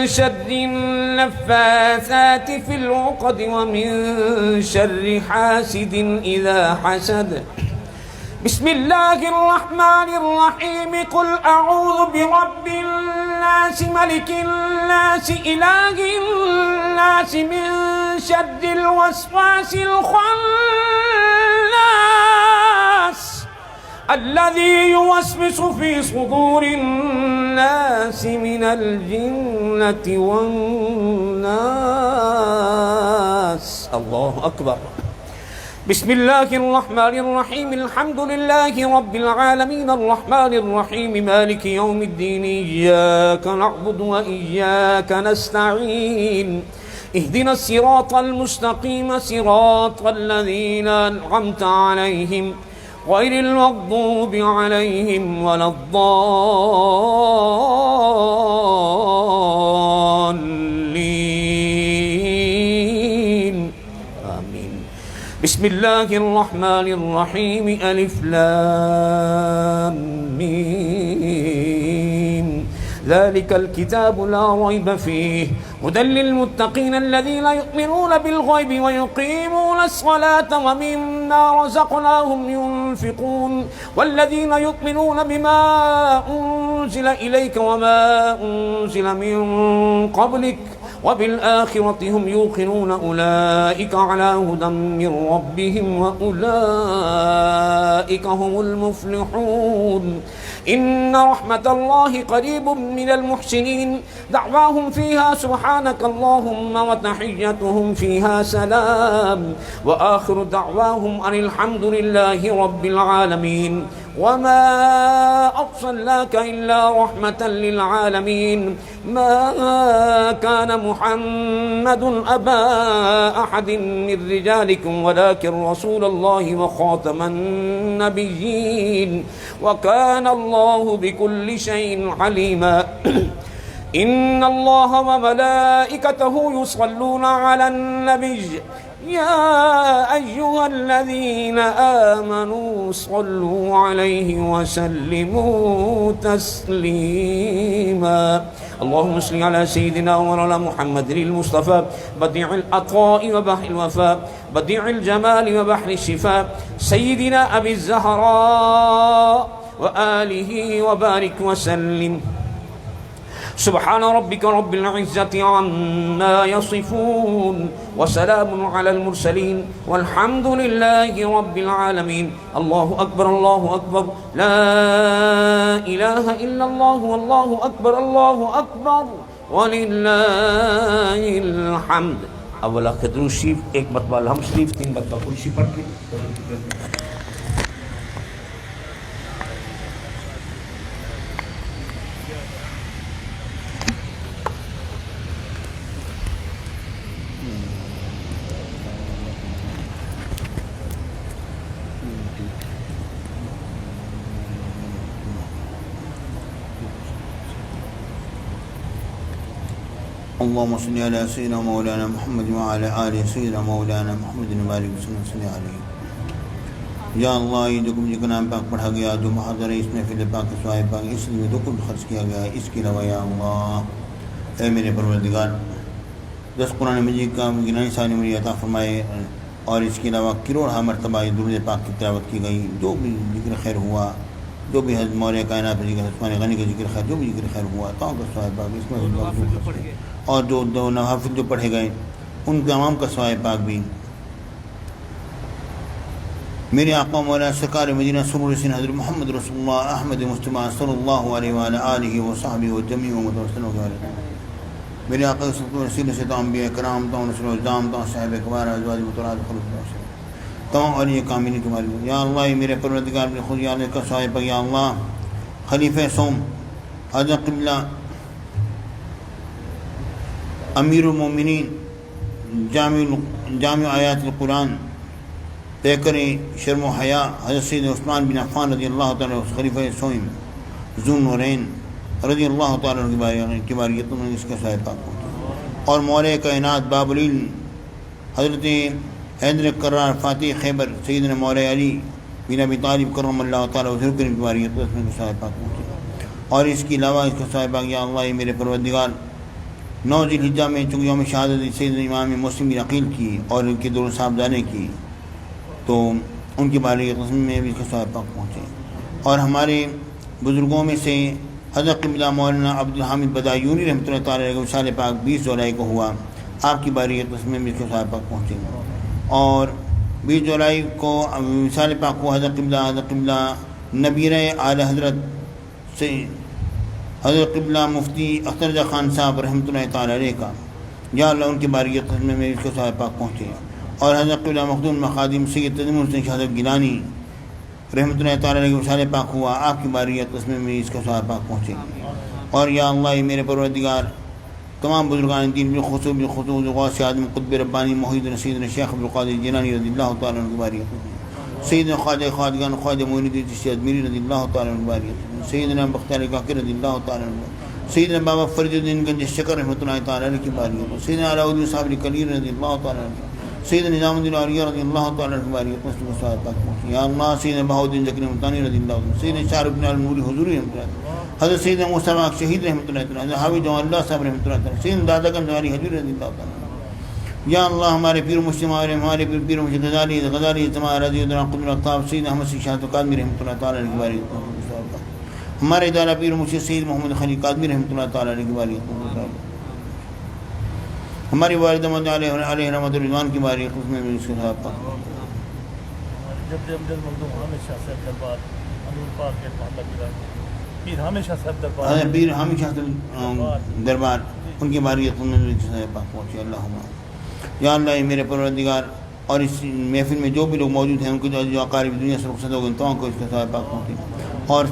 شر النفاثات في العقد ومن شر حاسد إذا حسد بسم الله الرحمن الرحيم قل أعوذ برب الناس ملك الناس إله الناس من شر الوسواس الخناس الذي يوسوس في صدور الناس من الجنة والناس الله أكبر بسم الله الرحمن الرحيم الحمد لله رب العالمين الرحمن الرحيم مالك يوم الدين إياك نعبد وإياك نستعين اهدنا الصراط المستقيم صراط الذين أنعمت عليهم غير المغضوب عليهم ولا الضالين آمين بسم الله الرحمن الرحيم ألف لام ميم ذلك الكتاب لا ريب فيه هدى للمتقين الذين يؤمنون بالغيب ويقيمون الصلاة ومما رزقناهم ينفقون والذين يؤمنون بما أنزل إليك وما أنزل من قبلك وبالآخرة هم يوقنون أولئك على هدى من ربهم وأولئك هم المفلحون إن رحمة الله قريب من المحسنين دعواهم فيها سبحانك اللهم وتحيتهم فيها سلام وآخر دعواهم أن الحمد لله رب العالمين وما أرسلناك إلا رحمة للعالمين ما كان محمد أبا أحد من رجالكم ولكن رسول الله وخاتم النبيين وكان الله بكل شيء عليما إن الله وملائكته يصلون على النبي يا أيها الذين آمنوا صلوا عليه وسلموا تسليما اللهم صل على سيدنا ومولانا محمد المصطفى بديع العطاء وبحر الوفاء بديع الجمال وبحر الشفاء سيدنا أبي الزهراء وآله وبارك وسلم سبحان ربك رب العزة عما يصفون وسلام على المرسلين والحمد لله رب العالمين. الله أكبر الله أكبر لا إله إلا الله والله أكبر الله أكبر وللہ الحمد. اولا درود شریف، ایک مرتبہ الحمد شریف، 3 مرتبہ قرشی پڑھ کے اللهم صل على سيدنا مولانا محمد وعلى آل سيدنا مولانا محمد وبارك وسلم علیہ. یا اللہ، یہ جو کچھ نام پاک پڑھا گیا، جو محاضرہ اس محفل پاک کے سوائے پاک اس لیے جو کچھ خرچ کیا گیا ہے، اس کے علاوہ یا اللہ اے میرے پروردگار 10 قرآن مجید کا گنائی ثانی مجھے عطا فرمائے، اور اس کے علاوہ کروڑہ مرتبہ یہ درود پاک کی تلاوت کی گئی، جو بھی ذکر خیر ہوا، جو بھی حضرت مولا کائنات پر ذکر عثمان غنی کا ذکر خیر، جو بھی ذکر خیر ہوا تمام کا سوائے پاک اس میں، اور جو دو نوافل جو پڑھے گئے ان تمام کا سوائے پاک بھی میرے آقا مولا سرکار مدینہ سرور حسین حضرت محمد رسول اللہ احمد مصطفیٰ صلی اللہ علیہ وآلہ آلہ وصحبہ وجمیع ومتوسلوں کے والے میرے آقا صلی اللہ علیہ وسلم سے تمام انبیاء کرام، تمام رسول الزام، تمام صحابہ کبار، ازواج مطہرات، خلق تمام اولیاء کاملین کے مالک. یا اللہ میرے پروردگار اپنے خود یا اللہ کا سوائے پاک، یا اللہ خلیفہ سوم حضرت قبلہ امیر المومنین جامع آیات القرآن پیکر شرم و حیا حضرت سید عثمان بن عفان رضی اللہ تعالیٰ خلیفہ سوئم ذو النورین رضی اللہ تعالیٰ کی باریت میں اس کا سائے پاک ہوتا. اور مولا کائنات باب العلم حضرت حیدر کرار فاتح خیبر سیدنا مولا علی بن ابی طالب کرم اللہ تعالیٰ حضور کریم کی باریت میں اس کا سائے پاک ہوتا. اور اس کے علاوہ اس کا سائے پاک یا اللہ میرے پروردگار 9 ذی الحجہ میں چونکہ یوم شہادت سیدنا امام مسلم بن عقیل کی اور ان کے دور صاحبزانے کی، تو ان کی باری قسم میں بھی اس کا سوائے پاک پہنچے. اور ہمارے بزرگوں میں سے حضرت قبلہ مولانا عبدالحامد بدایونی رحمۃ اللہ تعالیٰ علیہ وصال پاک 20 جولائی کو ہوا، آپ کی باری قسم میں بھی اس کا سوائے پاک پہنچے. اور 20 جولائی کو وصال پاک کو حضرت قبلہ نبیر اعلیٰ حضرت سے حضرت قبلہ مفتی اختر جا خان صاحب رحمۃ اللہ تعالیٰ علیہ کا، یا اللہ ان کی باری قسم میں اس کو سوائے پاک پہنچے. اور حضرت قبلہ مخدوم مخادم سید تجمل حسین شہادت گیلانی رحمۃ اللہ تعالیٰ علیہ وصال پاک ہوا، آپ کی باری قسم میں اس کا سوائے پاک پہنچے. اور یا اللہ میرے پروردگار تمام بزرگان دین بالخصوص غوث اعظم قطب ربانی محی الدین شیخ عبدالقادر جیلانی رضی اللہ تعالیٰ عنہ کی باری سیدنا خواجہ خواجگان خواجہ معین الدین چشتی اجمیری رضی اللہ تعالیٰ عنہ کی باری سیدنا بختیار کاکر رضی اللہ تعالیٰ عنہ سیدنا بابا فرید الدین گنج شکر رحمۃ اللہ تعالیٰ علیہ کی باری سیدنا علاء الدین صاحب کلیر رضی اللہ تعالیٰ عنہ سیدنا نظام الدین اولیاء رضی اللہ تعالیٰ عنہ کی باری یا اللہ سیدنا بہاؤدین ذکر ممتانی رضی اللہ عنہ سیدنا شارف بن الموری حضوری رحمۃ اللہ حضرت سیدنا موسیٰ شہید رحمۃ اللہ تعالیٰ حافظ جوان اللہ صاحب رحمۃ اللہ تعالیٰ سیدنا دادا گنج والی حضور رضی اللہ تعالیٰ. یا اللہ ہمارے پیر مسلم ہمارے پیر مسلم غزالی جماع رضی اللہ عنہ الطاف سیدنا احمد شاہد قادمی رحمۃ اللہ تعالیٰ علیہ کی باری ہمارے ادارہ پیر مسلم سید محمد خلی قادمی رحمۃ اللہ تعالیٰ علیہ کی باری ہماری والدہ علیہ رحمۃ الرضوان کی باری اس میں بھی اس کے ساتھ پیر ہمیشہ صاحب دربار ان کی باری پاک پہنچے. اللہم یا اللہ میرے پروردگار اور اس محفل میں جو بھی لوگ موجود ہیں ان کو جو اقارب دنیا سے رخصت ہو گئے تمام کو اس کے ساتھ پاک پہنچے. اور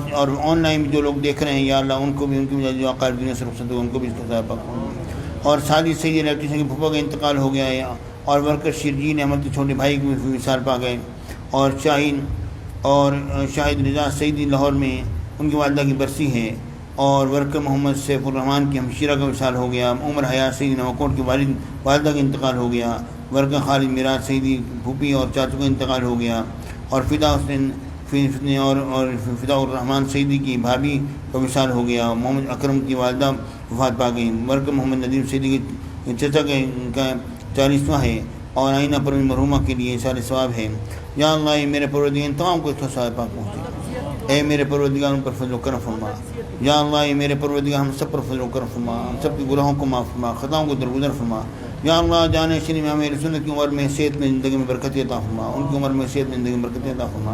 آن لائن جو لوگ دیکھ رہے ہیں یا اللہ ان کو بھی ان کی جو اقارب دنیا سے رخصت ہو گئے ان کو بھی اس کے ساتھ پاک پہنچے. اور سادی سید الیکٹریشن کے پھپھا کا انتقال ہو گیا ہے، اور ورکر شرجین احمد کے چھوٹے بھائی کی مثال پا گئے، اور شاہد رضا سعیدی لاہور میں ان کی والدہ کی برسی ہے، اور ورکر محمد سیف الرحمان کی ہمشیرہ کا وصال ہو گیا. عمر حیات سعیدی نواکوٹ کی والدہ کا انتقال ہو گیا. ورکر خالد میراج سعیدی پھوپھی اور چاچو کا انتقال ہو گیا. اور فدا حسین اور فدا الرحمان سعیدی کی بھابھی کا وصال ہو گیا. محمد اکرم کی والدہ وفات پا گئی. ورکر محمد ندیم سعیدی کے چچا کا 40واں ہے، اور آئینہ پر مرحومہ کے لیے سال ثواب ہے. یا اللہ میرے پروردگار تمام کو اس کا ثواب پاک پہنچے. اے میرے پروردگار ان پر فضل و کرم فرما. یا اللہ یہ میرے پروردگار ہم سب پر فضل و کرم فرما، ہم سب کے گناہوں کو معاف فرما، خطاؤں کو درگزر فرما۔ یا اللہ جان شریف میں ہمیں رسول کی عمر میں صحت میں زندگی میں برکت عطا فرما، ان کی عمر میں صحت میں زندگی میں برکت عطا فرما،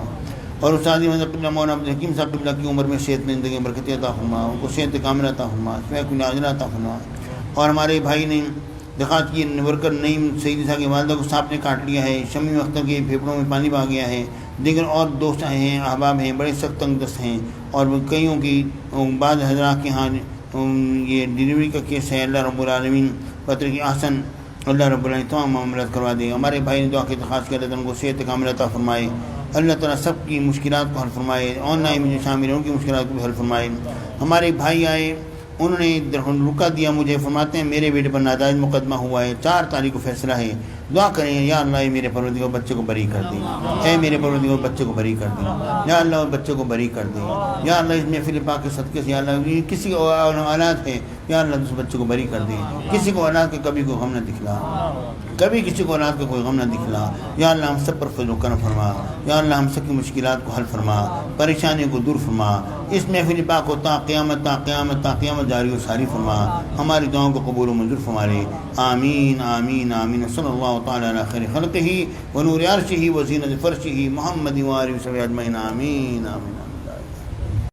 اور استاد قبلہ مولانا عبد الحکیم صاحب قبلہ کی عمر میں صحت میں زندگی میں برکت عطا فرما، ان کو صحت کامل عطا فرما، شفیع کل عاجلہ عطا فرما۔ اور ہمارے بھائی نے دخات کی ورکر نعیم سعید صاحب کی والدہ کو سانپ نے کاٹ لیا ہے، شمیم اختر کے پھیپھڑوں میں پانی بہا گیا ہے، دیگر اور دوست آئے ہیں، احباب ہیں، بڑے سخت تنگ دست ہیں، اور کئیوں کی بعض حضرات کے ہاں یہ ڈلیوری کا کیس ہے۔ اللہ رب العالمین پتر کی آسن اللہ رب العالمین تمام معاملات کروا دے۔ ہمارے بھائی نے دعا کی درخواست کیا، اللہ ان کو صحت کامل عطا فرمائے، اللہ تعالیٰ سب کی مشکلات کو حل فرمائے، آن لائن میں جو شامل ہیں ان کی مشکلات کو بھی حل فرمائے۔ ہمارے بھائی آئے، انہوں نے رکا دیا، مجھے فرماتے ہیں میرے بیٹے پر ناجائز مقدمہ ہوا ہے، 4 تاریخ کو فیصلہ ہے، دعا کریں یا اللہ یہ میرے پروردگار بچے کو بری کر دیں، اے میرے پروردگار بچے کو بری کر دیں، یا اللہ اور بچے کو بری کر دیں، یا اللہ اس محفل پاک کے صدقے سے یا اللہ کسی کو اولاد ہے یا اللہ اس بچے کو بری کر دیں، کسی کو اولاد کے کبھی کوئی غم نہ دکھلا، کبھی کسی کو اولاد کا کوئی غم نہ دکھلا، یا اللہ ہم سب پر فضل و کرم فرما، یا اللہ ہم سب کی مشکلات کو حل فرما، پریشانی کو دور فرما، اس محفل پاک کو تا قیامت تا قیامت تا قیامت جاری و ساری فرما، ہماری دعاؤں کو قبول و منظور فرما لے، آمین آمین آمین۔ صلی اللہ تعالی علی خیر خلقہ و نور عرشہ و زینت فرشہ محمد و آلہ و صحبہ اجمعین، آمین آمین۔